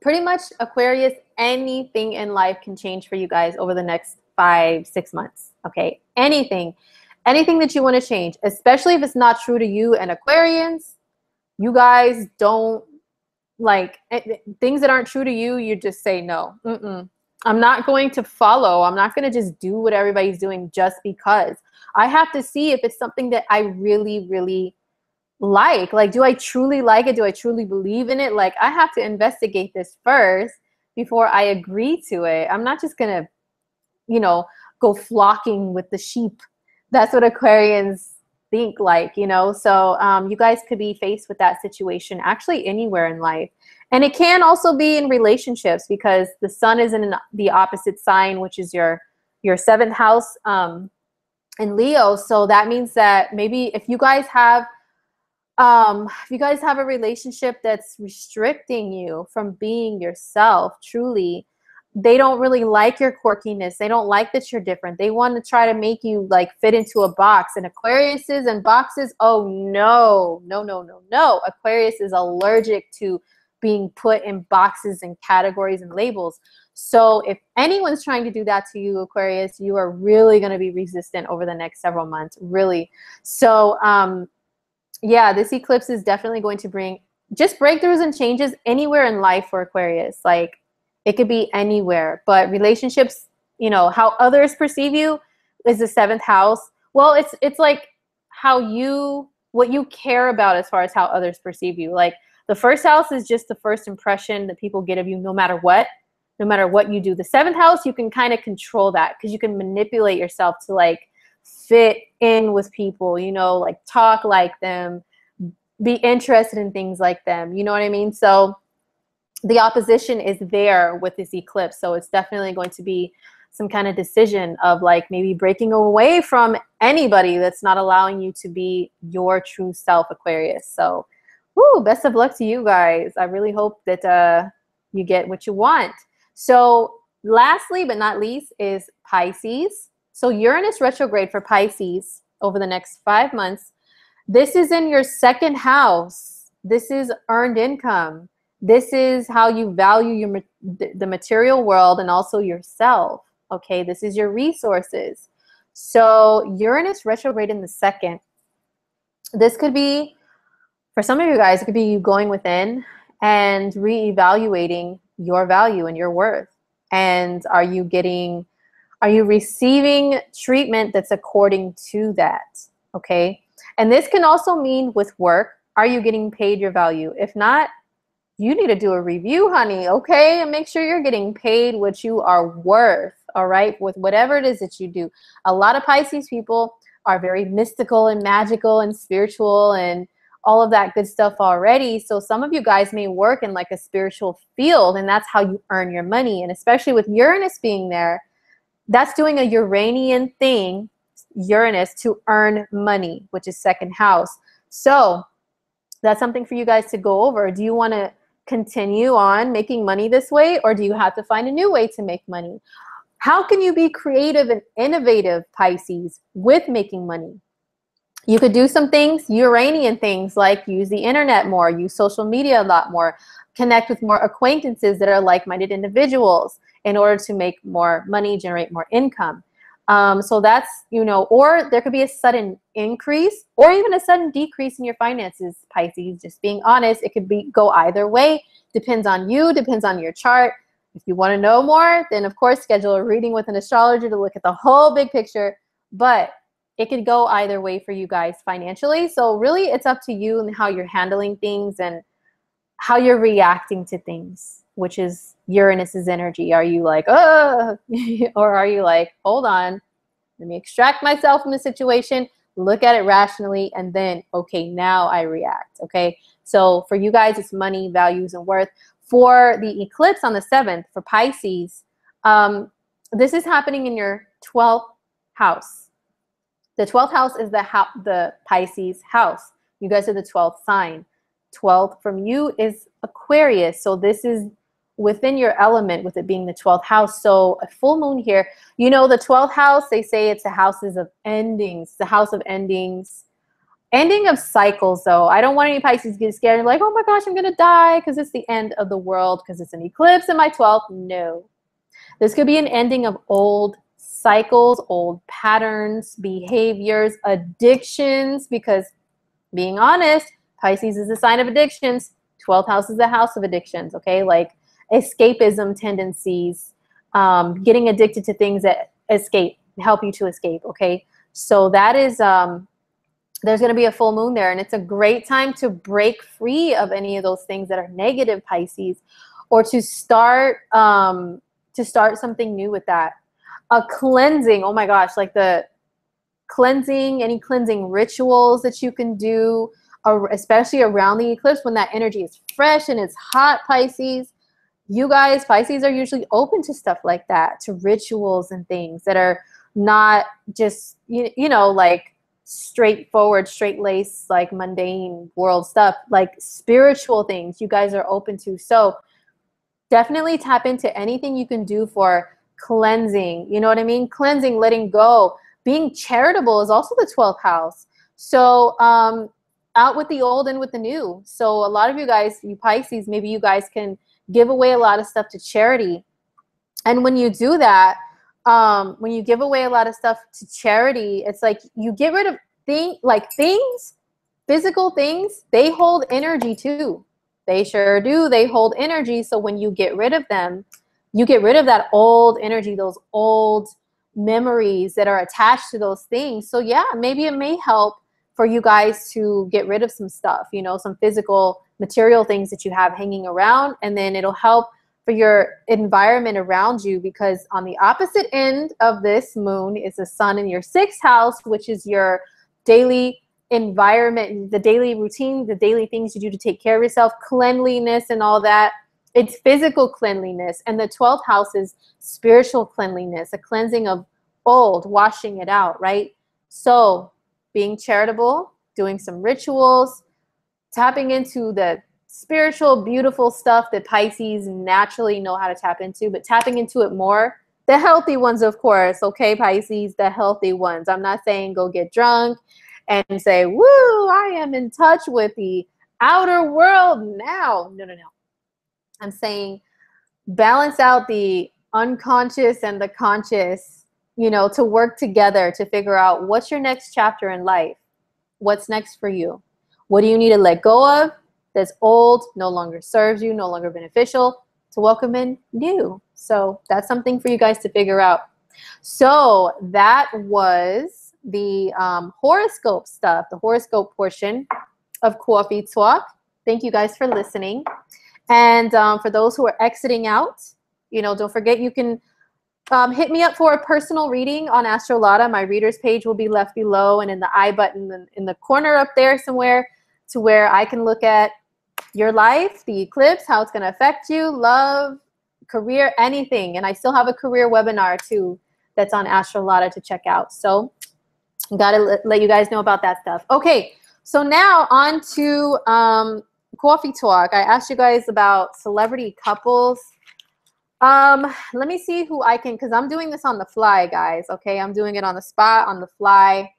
Pretty much Aquarius, anything in life can change for you guys over the next 5-6 months. Okay, anything that you want to change, especially if it's not true to you and Aquarians. You guys don't like things that aren't true to you. You just say no. I'm not going to follow. I'm not going to just do what everybody's doing just because. I have to see if it's something that I really, really like. Like, do I truly like it? Do I truly believe in it? Like, I have to investigate this first before I agree to it. I'm not just going to, you know, go flocking with the sheep. That's what Aquarians think like, you know. So you guys could be faced with that situation actually anywhere in life. And it can also be in relationships because the sun is in the opposite sign, which is your seventh house in Leo. So that means that maybe if you guys have a relationship that's restricting you from being yourself truly, they don't really like your quirkiness. They don't like that you're different. They want to try to make you like fit into a box. And Aquariuses and boxes, oh no, no, no, no, no. Aquarius is allergic to being put in boxes and categories and labels. So if anyone's trying to do that to you, Aquarius, you are really going to be resistant over the next several months, really. So yeah, this eclipse is definitely going to bring just breakthroughs and changes anywhere in life for Aquarius. Like, it could be anywhere, but relationships, you know, how others perceive you is the seventh house. Well, it's like what you care about as far as how others perceive you. Like, the first house is just the first impression that people get of you no matter what you do. The seventh house, you can kind of control that because you can manipulate yourself to like fit in with people, you know, like talk like them, be interested in things like them. You know what I mean? So the opposition is there with this eclipse. So it's definitely going to be some kind of decision of like maybe breaking away from anybody that's not allowing you to be your true self, Aquarius. So, woo, best of luck to you guys. I really hope that you get what you want. So lastly, but not least, is Pisces. So Uranus retrograde for Pisces over the next 5 months. This is in your second house. This is earned income. This is how you value the material world and also yourself. Okay, this is your resources. So Uranus retrograde in the second. This could be, for some of you guys, it could be you going within and reevaluating your value and your worth. And are you receiving treatment that's according to that? Okay. And this can also mean with work. Are you getting paid your value? If not, you need to do a review, honey, okay? And make sure you're getting paid what you are worth, all right? With whatever it is that you do. A lot of Pisces people are very mystical and magical and spiritual and all of that good stuff already. So some of you guys may work in like a spiritual field, and that's how you earn your money. And especially with Uranus being there, that's doing a Uranian thing, Uranus, to earn money, which is second house. So that's something for you guys to go over. Do you want to continue on making money this way, or do you have to find a new way to make money? How can you be creative and innovative, Pisces, with making money? You could do some things, Uranian things, like use the internet more, use social media a lot more, connect with more acquaintances that are like-minded individuals in order to make more money, generate more income. So that's, you know, or there could be a sudden increase or even a sudden decrease in your finances, Pisces. Just being honest, it could go either way. Depends on you, depends on your chart. If you want to know more, then of course schedule a reading with an astrologer to look at the whole big picture. But it could go either way for you guys financially. So really it's up to you and how you're handling things and how you're reacting to things, which is Uranus's energy. Are you like, oh, or are you like, hold on, let me extract myself from the situation, look at it rationally, and then, okay, now I react, okay? So for you guys, it's money, values, and worth. For the eclipse on the 7th, for Pisces, this is happening in your 12th house. The 12th house is the Pisces house. You guys are the 12th sign. 12th from you is Aquarius. So this is within your element, with it being the 12th house. So a full moon here, you know, the 12th house, they say it's the houses of endings, the house of endings, ending of cycles. Though I don't want any Pisces to get scared and like, oh my gosh, I'm going to die because it's the end of the world because it's an eclipse in my 12th. No, this could be an ending of old cycles, old patterns, behaviors, addictions, because being honest, Pisces is a sign of addictions. 12th house is the house of addictions, okay? Like escapism tendencies, getting addicted to things that help you to escape, okay? So that is, there's going to be a full moon there, and it's a great time to break free of any of those things that are negative, Pisces, or to start something new with that. A cleansing, oh my gosh, like the cleansing, any cleansing rituals that you can do, especially around the eclipse when that energy is fresh and it's hot, Pisces. You guys, Pisces, are usually open to stuff like that, to rituals and things that are not just, you know, like straightforward, straight-laced, like mundane world stuff, like spiritual things you guys are open to. So definitely tap into anything you can do for cleansing. You know what I mean? Cleansing, letting go. Being charitable is also the 12th house. So out with the old and with the new. So a lot of you guys, you Pisces, maybe you guys can give away a lot of stuff to charity. And when you do that, when you give away a lot of stuff to charity, it's like you get rid of things, physical things, they hold energy too. They sure do. They hold energy. So when you get rid of them, you get rid of that old energy, those old memories that are attached to those things. So yeah, maybe it may help for you guys to get rid of some stuff, you know, some physical material things that you have hanging around, and then it'll help for your environment around you, because on the opposite end of this moon is the sun in your 6th house, which is your daily environment, the daily routine, the daily things you do to take care of yourself, cleanliness and all that. It's physical cleanliness. And the 12th house is spiritual cleanliness, a cleansing of old, washing it out, right? So being charitable, doing some rituals, tapping into the spiritual, beautiful stuff that Pisces naturally know how to tap into, but tapping into it more. The healthy ones, of course, okay, Pisces, the healthy ones. I'm not saying go get drunk and say, woo, I am in touch with the outer world now. No, no, no. I'm saying balance out the unconscious and the conscious, you know, to work together to figure out what's your next chapter in life. What's next for you? What do you need to let go of that's old, no longer serves you, no longer beneficial, to welcome in new? So that's something for you guys to figure out. So that was the horoscope stuff, the horoscope portion of Coffee Talk. Thank you guys for listening. And for those who are exiting out, you know, don't forget you can hit me up for a personal reading on Astrology. My readers page will be left below and in the I button in the corner up there somewhere, to where I can look at your life, the eclipse, how it's going to affect you, love, career, anything. And I still have a career webinar too that's on Astrology to check out. So got to let you guys know about that stuff. Okay, so now on to Coffee Talk. I asked you guys about celebrity couples. Let me see who I can, because I'm doing this on the fly, guys. Okay, I'm doing it on the spot, on the fly.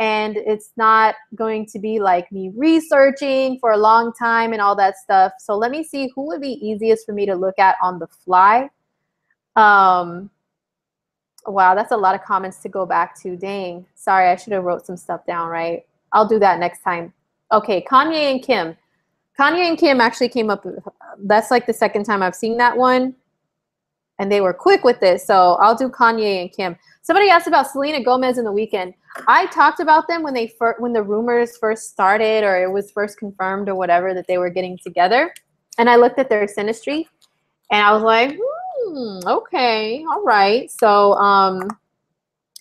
And it's not going to be like me researching for a long time and all that stuff. So let me see who would be easiest for me to look at on the fly. Wow, that's a lot of comments to go back to. Dang. Sorry, I should have wrote some stuff down, right? I'll do that next time. Okay, Kanye and Kim. Kanye and Kim actually came up. That's like the second time I've seen that one. And they were quick with this. So I'll do Kanye and Kim. Somebody asked about Selena Gomez in The Weeknd. I talked about them when the rumors first started, or it was first confirmed or whatever, that they were getting together. And I looked at their synastry and I was like, okay, all right. So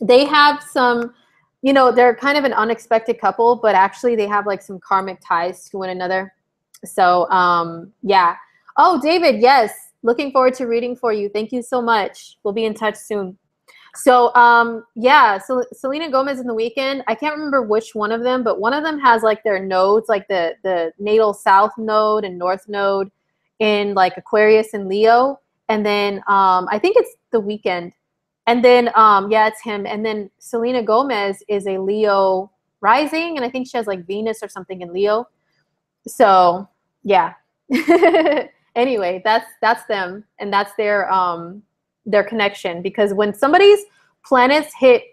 they have some, you know, they're kind of an unexpected couple, but actually they have like some karmic ties to one another. So yeah. Oh, David, yes. Looking forward to reading for you. Thank you so much. We'll be in touch soon. So yeah, so Selena Gomez in The Weeknd, I can't remember which one of them, but one of them has like their nodes, like the natal south node and north node in like Aquarius and Leo. And then I think it's The Weeknd. And then yeah, it's him. And then Selena Gomez is a Leo rising, and I think she has like Venus or something in Leo. So yeah. Anyway, that's them, and that's their connection. Because when somebody's planets hit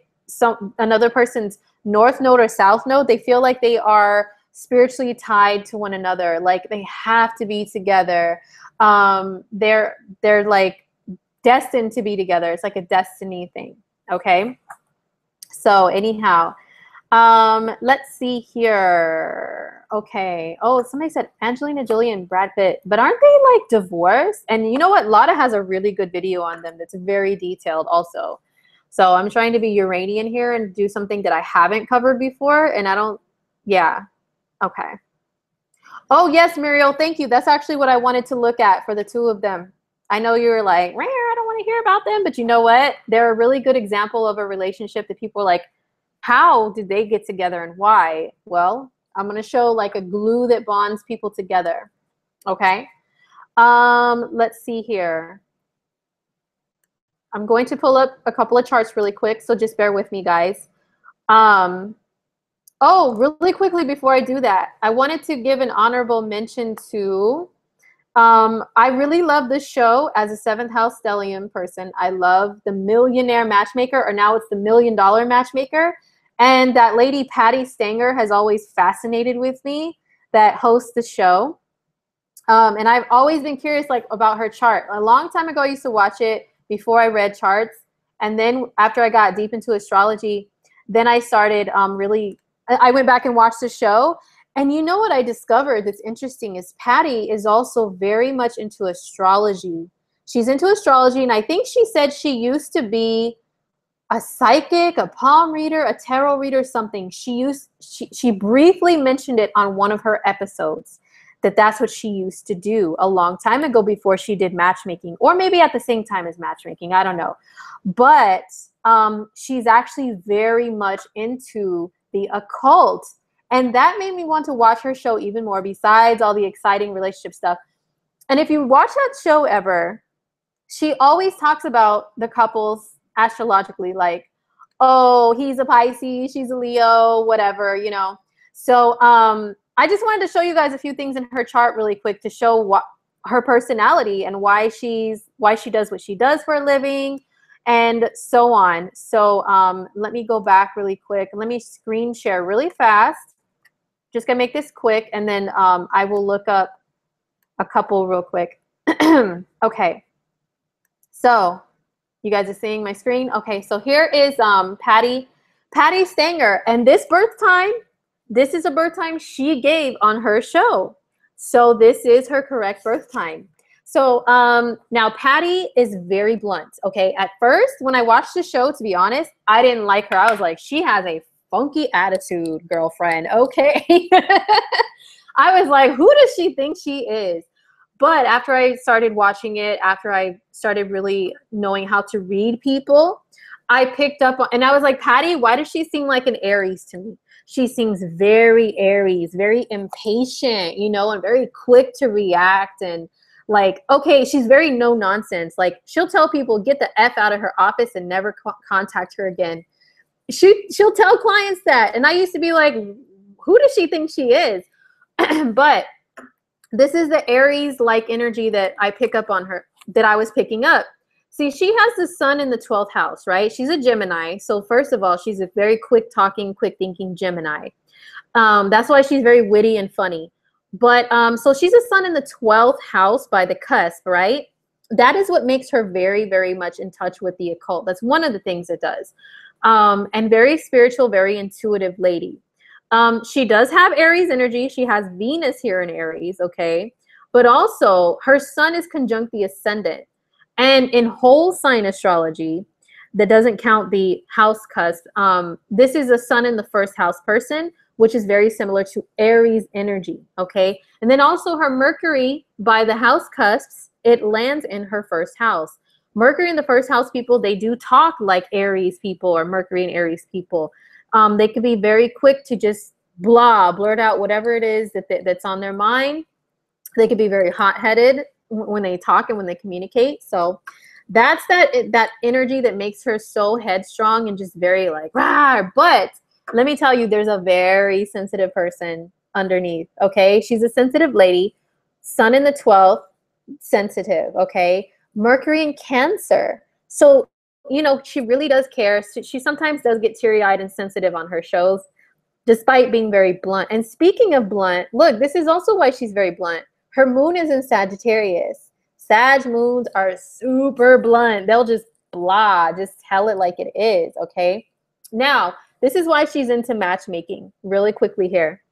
another person's north node or south node, they feel like they are spiritually tied to one another. Like they have to be together. They're like destined to be together. It's like a destiny thing. Okay. So anyhow, let's see here. Okay. Oh, somebody said Angelina Jolie and Brad Pitt, but aren't they like divorced? And you know what? Lada has a really good video on them that's very detailed also. So I'm trying to be Uranian here and do something that I haven't covered before. And I don't, yeah. Okay. Oh yes, Muriel, thank you. That's actually what I wanted to look at for the two of them. I know you were like, I don't want to hear about them, but you know what? They're a really good example of a relationship that people are like, how did they get together and why? Well, I'm going to show like a glue that bonds people together. Okay. Let's see here. I'm going to pull up a couple of charts really quick, so just bear with me, guys. Oh, really quickly before I do that, I wanted to give an honorable mention to, I really love this show as a 7th house stellium person. I love the Millionaire Matchmaker, or now it's the $1 Million Matchmaker. And that lady, Patty Stanger, has always fascinated with me, that hosts the show. And I've always been curious like about her chart. A long time ago, I used to watch it before I read charts. And then after I got deep into astrology, then I started I went back and watched the show. And you know what I discovered that's interesting is Patty is also very much into astrology. She's into astrology, and I think she said she used to be a psychic, a palm reader, a tarot reader, something. She briefly mentioned it on one of her episodes, that's what she used to do a long time ago before she did matchmaking, or maybe at the same time as matchmaking, I don't know. But she's actually very much into the occult. And that made me want to watch her show even more, besides all the exciting relationship stuff. And if you watch that show ever, she always talks about the couples astrologically, like, oh, he's a Pisces, she's a Leo, whatever, you know. So I just wanted to show you guys a few things in her chart really quick to show what her personality and why she does what she does for a living and so on. So let me go back really quick. Let me screen share really fast. Just gonna make this quick, and then I will look up a couple real quick. Okay. So you guys are seeing my screen? Okay, so here is Patty Stanger. And this birth time, this is a birth time she gave on her show. So this is her correct birth time. So now Patty is very blunt, okay? At first, when I watched the show, to be honest, I didn't like her. I was like, she has a funky attitude, girlfriend, okay? I was like, who does she think she is? But after I started watching it, after I started really knowing how to read people, I picked up on, and I was like, Patty, why does she seem like an Aries to me? She seems very Aries, very impatient, you know, and very quick to react. And like, okay, she's very no nonsense. Like, she'll tell people, get the F out of her office and never contact her again. She'll tell clients that. And I used to be like, who does she think she is? But this is the Aries-like energy that I pick up on her, that I was picking up. See, she has the sun in the 12th house, right? She's a Gemini. So first of all, she's a very quick talking, quick thinking Gemini. That's why she's very witty and funny. But so she's a sun in the 12th house by the cusp, right? That is what makes her very, very much in touch with the occult. That's one of the things it does. And very spiritual, very intuitive lady. She does have Aries energy. She has Venus here in Aries, okay? But also her sun is conjunct the ascendant. And in whole sign astrology, that doesn't count the house cusp. This is a sun in the first house person, which is very similar to Aries energy, okay? And then also her Mercury by the house cusps, it lands in her first house. Mercury in the first house people, they do talk like Aries people or Mercury and Aries people. They could be very quick to just blurt out whatever it is that's on their mind. They could be very hot-headed when they talk and when they communicate. So that's that energy that makes her so headstrong and just very like, rah. But let me tell you, there's a very sensitive person underneath, okay? She's a sensitive lady. Sun in the 12th, sensitive, okay? Mercury in Cancer. So, you know, she really does care. She sometimes does get teary-eyed and sensitive on her shows, despite being very blunt. And speaking of blunt, look, this is also why she's very blunt. Her moon is in Sagittarius. Sag moons are super blunt. They'll just blah, just tell it like it is, okay? Now, this is why she's into matchmaking really quickly here.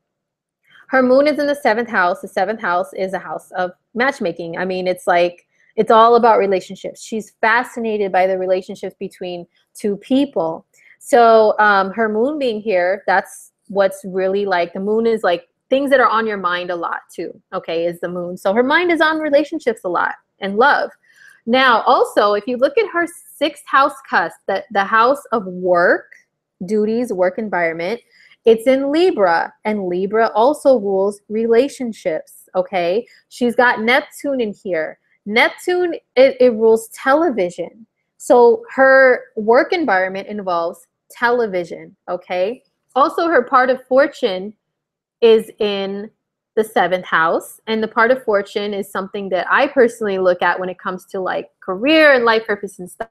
Her moon is in the 7th house. The 7th house is a house of matchmaking. I mean, it's like, it's all about relationships. She's fascinated by the relationships between two people. So her moon being here, that's what's really like, the moon is like things that are on your mind a lot too, okay, is the moon. So her mind is on relationships a lot and love. Now, also, if you look at her 6th house cusp, the house of work, duties, work environment, it's in Libra, and Libra also rules relationships, okay? She's got Neptune in here. Neptune, it rules television. So her work environment involves television, okay? Also, her part of fortune is in the 7th house, and the part of fortune is something that I personally look at when it comes to like career and life purpose and stuff.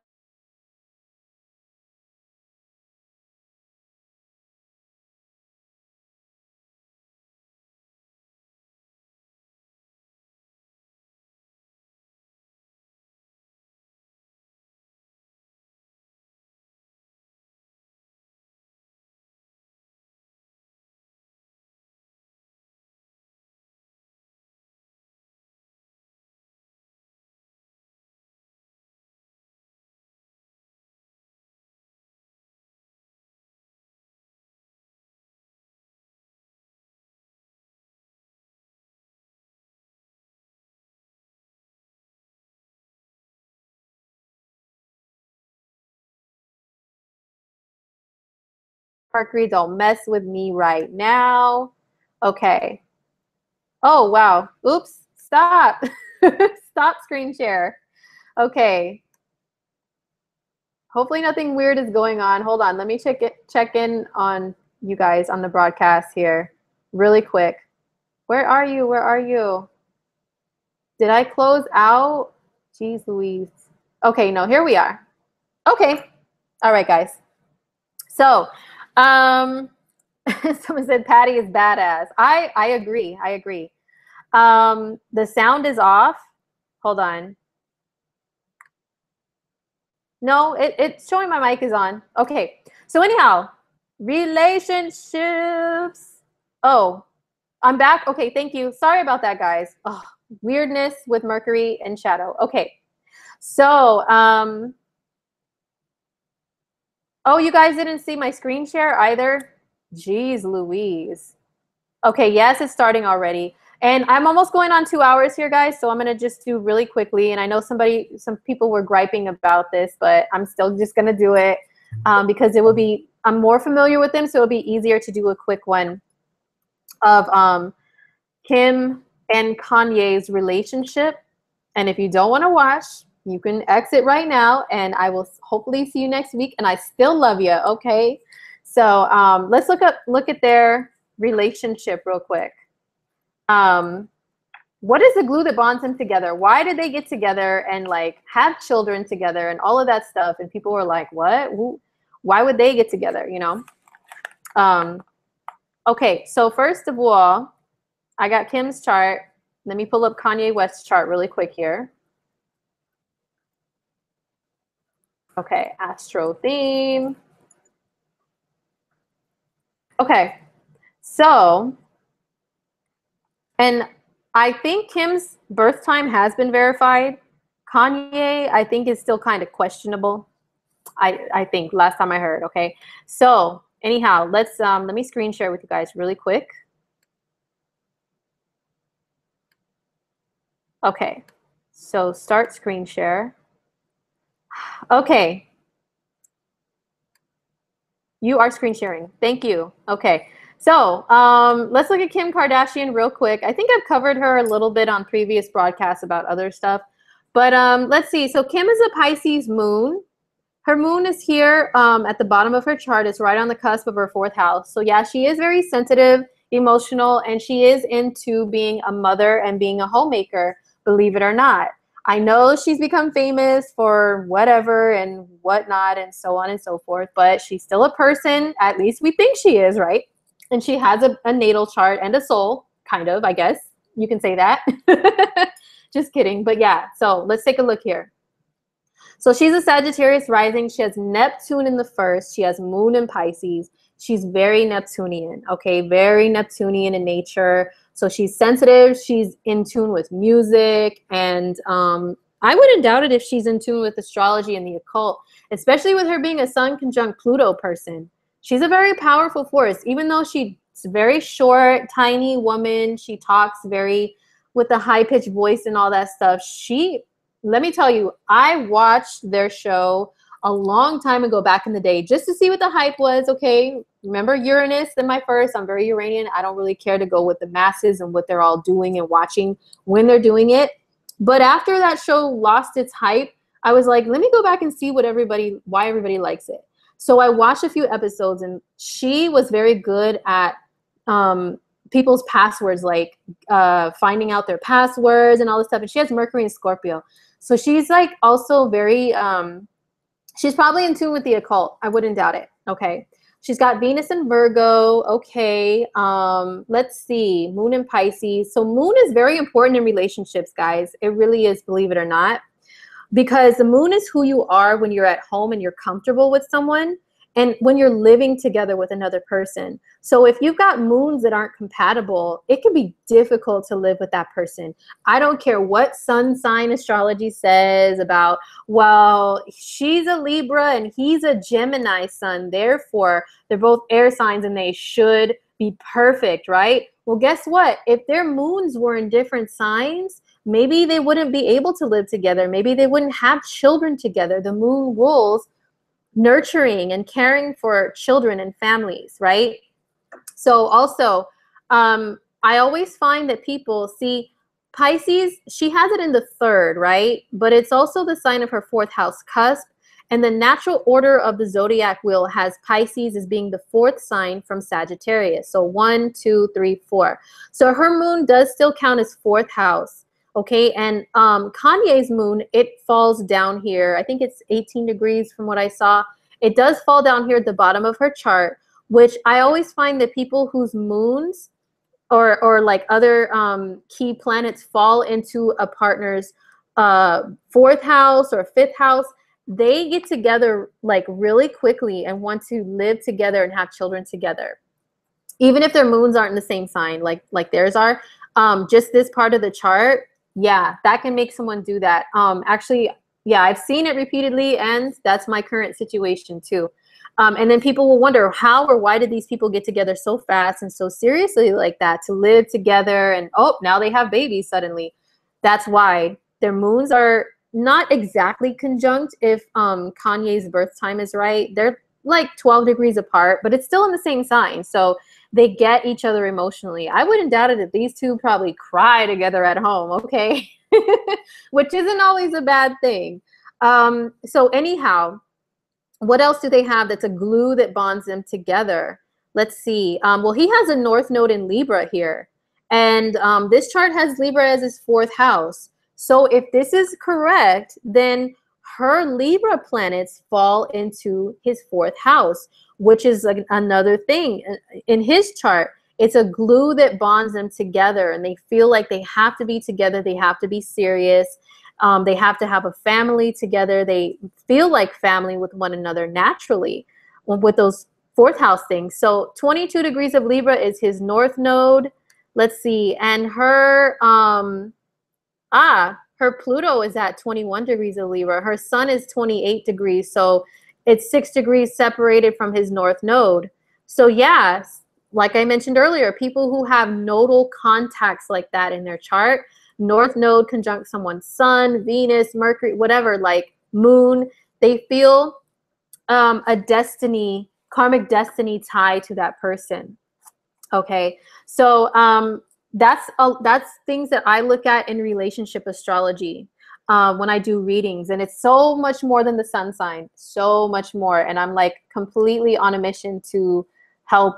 Mercury, don't mess with me right now. Okay. Oh, wow. Oops. Stop. Stop screen share. Okay. Hopefully nothing weird is going on. Hold on. Let me check in on you guys on the broadcast here really quick. Where are you? Where are you? Did I close out? Jeez Louise. Okay, no, here we are. Okay. All right, guys. So, someone said Patty is badass. I agree. I agree. The sound is off. Hold on. No, it's showing my mic is on. Okay. So anyhow, relationships. Oh, I'm back. Okay, thank you. Sorry about that, guys. Oh, weirdness with Mercury and shadow. Okay. So, oh, you guys didn't see my screen share either? Jeez Louise. Okay, yes, it's starting already. And I'm almost going on 2 hours here, guys, so I'm going to just do really quickly. And I know some people were griping about this, but I'm still just going to do it because it will be, I'm more familiar with them, so it'll be easier to do a quick one of Kim and Kanye's relationship. And if you don't want to watch, you can exit right now, and I will hopefully see you next week. And I still love you, okay? So let's look at their relationship real quick. what is the glue that bonds them together? Why did they get together and like have children together and all of that stuff? And people were like, what? Why would they get together, you know? Okay, so first of all, I got Kim's chart. Let me pull up Kanye West's chart really quick here. Okay, astro theme. Okay, so, and I think Kim's birth time has been verified. Kanye, I think, is still kind of questionable. I think last time I heard. Okay, so anyhow, let's let me screen share with you guys really quick. Okay, so start screen share. Okay, you are screen sharing. Thank you. Okay, so let's look at Kim Kardashian real quick. I think I've covered her a little bit on previous broadcasts about other stuff, but let's see. So Kim is a Pisces moon. Her moon is here at the bottom of her chart. It's right on the cusp of her 4th house. So yeah, she is very sensitive, emotional, and she is into being a mother and being a homemaker, believe it or not. I know she's become famous for whatever and whatnot and so on and so forth, but she's still a person. At least we think she is, right? And she has a natal chart and a soul, kind of, I guess. You can say that. Just kidding. But yeah, so let's take a look here. So she's a Sagittarius rising. She has Neptune in the 1st. She has Moon in Pisces. She's very Neptunian, okay? Very Neptunian in nature. So she's sensitive. She's in tune with music. And I wouldn't doubt it if she's in tune with astrology and the occult, especially with her being a Sun conjunct Pluto person. She's a very powerful force. Even though she's a very short, tiny woman, she talks very with a high-pitched voice and all that stuff. Let me tell you, I watched their show a long time ago back in the day just to see what the hype was, okay? Remember Uranus in my 1st? I'm very Uranian. I don't really care to go with the masses and what they're all doing and watching when they're doing it. But after that show lost its hype, I was like, let me go back and see why everybody likes it. So I watched a few episodes, and she was very good at people's passwords, like finding out their passwords and all this stuff. And she has Mercury in Scorpio. So she's like also very, she's probably in tune with the occult. I wouldn't doubt it. Okay. She's got Venus in Virgo. Okay. Let's see. Moon in Pisces. So moon is very important in relationships, guys. It really is, believe it or not, because the moon is who you are when you're at home and you're comfortable with someone, and when you're living together with another person. So if you've got moons that aren't compatible, it can be difficult to live with that person. I don't care what sun sign astrology says about, well, she's a Libra and he's a Gemini sun, therefore they're both air signs and they should be perfect, right? Well, guess what? If their moons were in different signs, maybe they wouldn't be able to live together. Maybe they wouldn't have children together. The moon rules nurturing and caring for children and families, right? So also, I always find that people see Pisces, she has it in the 3rd, right? But it's also the sign of her 4th house cusp. And the natural order of the zodiac wheel has Pisces as being the 4th sign from Sagittarius. So 1, 2, 3, 4. So her moon does still count as 4th house. Okay, and Kanye's moon, it falls down here. I think it's 18 degrees from what I saw. It does fall down here at the bottom of her chart, which I always find that people whose moons or like other key planets fall into a partner's 4th house or 5th house, they get together like really quickly and want to live together and have children together. Even if their moons aren't in the same sign like theirs are, just this part of the chart, yeah, that can make someone do that. Actually, yeah, I've seen it repeatedly, and that's my current situation too. And then people will wonder how or why did these people get together so fast and so seriously like that to live together, and oh, now they have babies suddenly. That's why their moons are not exactly conjunct if Kanye's birth time is right. They're like 12 degrees apart, but it's still in the same sign. So they get each other emotionally. I wouldn't doubt it that these two probably cry together at home, okay? Which isn't always a bad thing. So anyhow, what else do they have that's a glue that bonds them together? Let's see. Well, he has a North Node in Libra here. And this chart has Libra as its 4th house. So if this is correct, then her Libra planets fall into his 4th house, which is like another thing in his chart. It's a glue that bonds them together, and they feel like they have to be together. They have to be serious. They have to have a family together. They feel like family with one another naturally with those 4th house things. So 22 degrees of Libra is his north node. Let's see. And her her Pluto is at 21 degrees of Libra. Her sun is 28 degrees. So it's 6 degrees separated from his north node. So yes, like I mentioned earlier, people who have nodal contacts like that in their chart, north node conjunct someone's sun, Venus, Mercury, whatever, like moon, they feel a destiny, karmic destiny tied to that person. Okay, so that's things that I look at in relationship astrology when I do readings, and it's so much more than the sun sign, so much more. And I'm like completely on a mission to help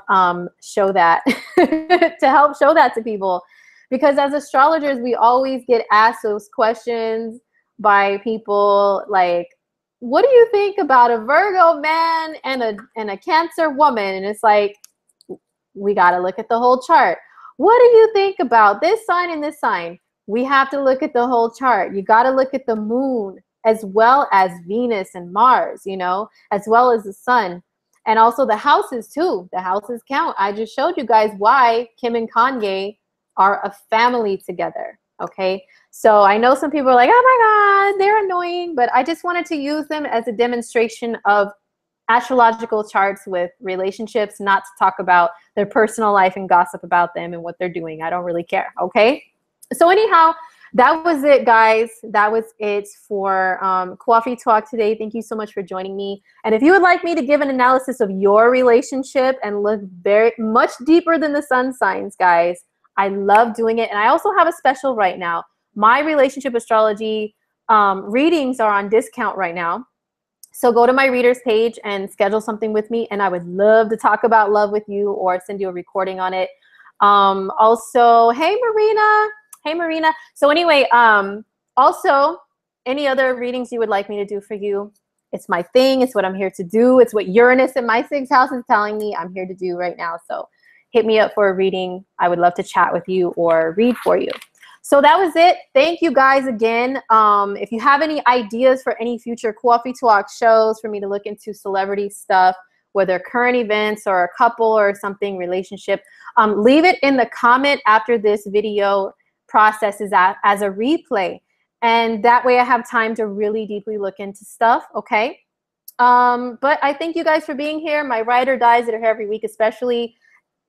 show that to people, because as astrologers we always get asked those questions by people like, what do you think about a Virgo man and a Cancer woman? And it's like, we got to look at the whole chart. What do you think about this sign and this sign? We have to look at the whole chart. You got to look at the moon as well as Venus and Mars, you know, as well as the sun. And also the houses too. The houses count. I just showed you guys why Kim and Kanye are a family together. Okay. So I know some people are like, oh my God, they're annoying. But I just wanted to use them as a demonstration of astrological charts with relationships, not to talk about their personal life and gossip about them and what they're doing. I don't really care. Okay. So anyhow, that was it, guys. That was it for Coffee Talk today. Thank you so much for joining me. And if you would like me to give an analysis of your relationship and look very much deeper than the sun signs, guys, I love doing it. And I also have a special right now. My relationship astrology readings are on discount right now. So go to my readers page and schedule something with me, and I would love to talk about love with you or send you a recording on it. Also, hey Marina. So anyway, also any other readings you would like me to do for you, it's my thing. It's what I'm here to do. It's what Uranus in my 6th house is telling me I'm here to do right now. So hit me up for a reading. I would love to chat with you or read for you. So that was it. Thank you guys again. If you have any ideas for any future Coffee Talk shows for me to look into celebrity stuff, whether current events or a couple or something, relationship, leave it in the comment after this video processes as a replay. And that way I have time to really deeply look into stuff, okay? But I thank you guys for being here. My ride or dies that are here every week, especially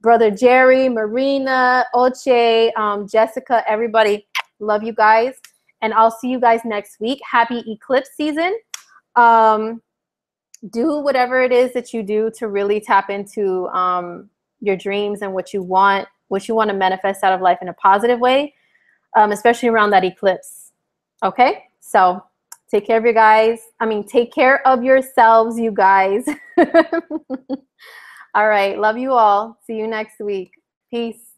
Brother Jerry, Marina, Oche, Jessica, everybody. Love you guys. And I'll see you guys next week. Happy eclipse season. Do whatever it is that you do to really tap into your dreams and what you want to manifest out of life in a positive way, especially around that eclipse. Okay? So take care of you guys. Take care of yourselves, you guys. All right. Love you all. See you next week. Peace.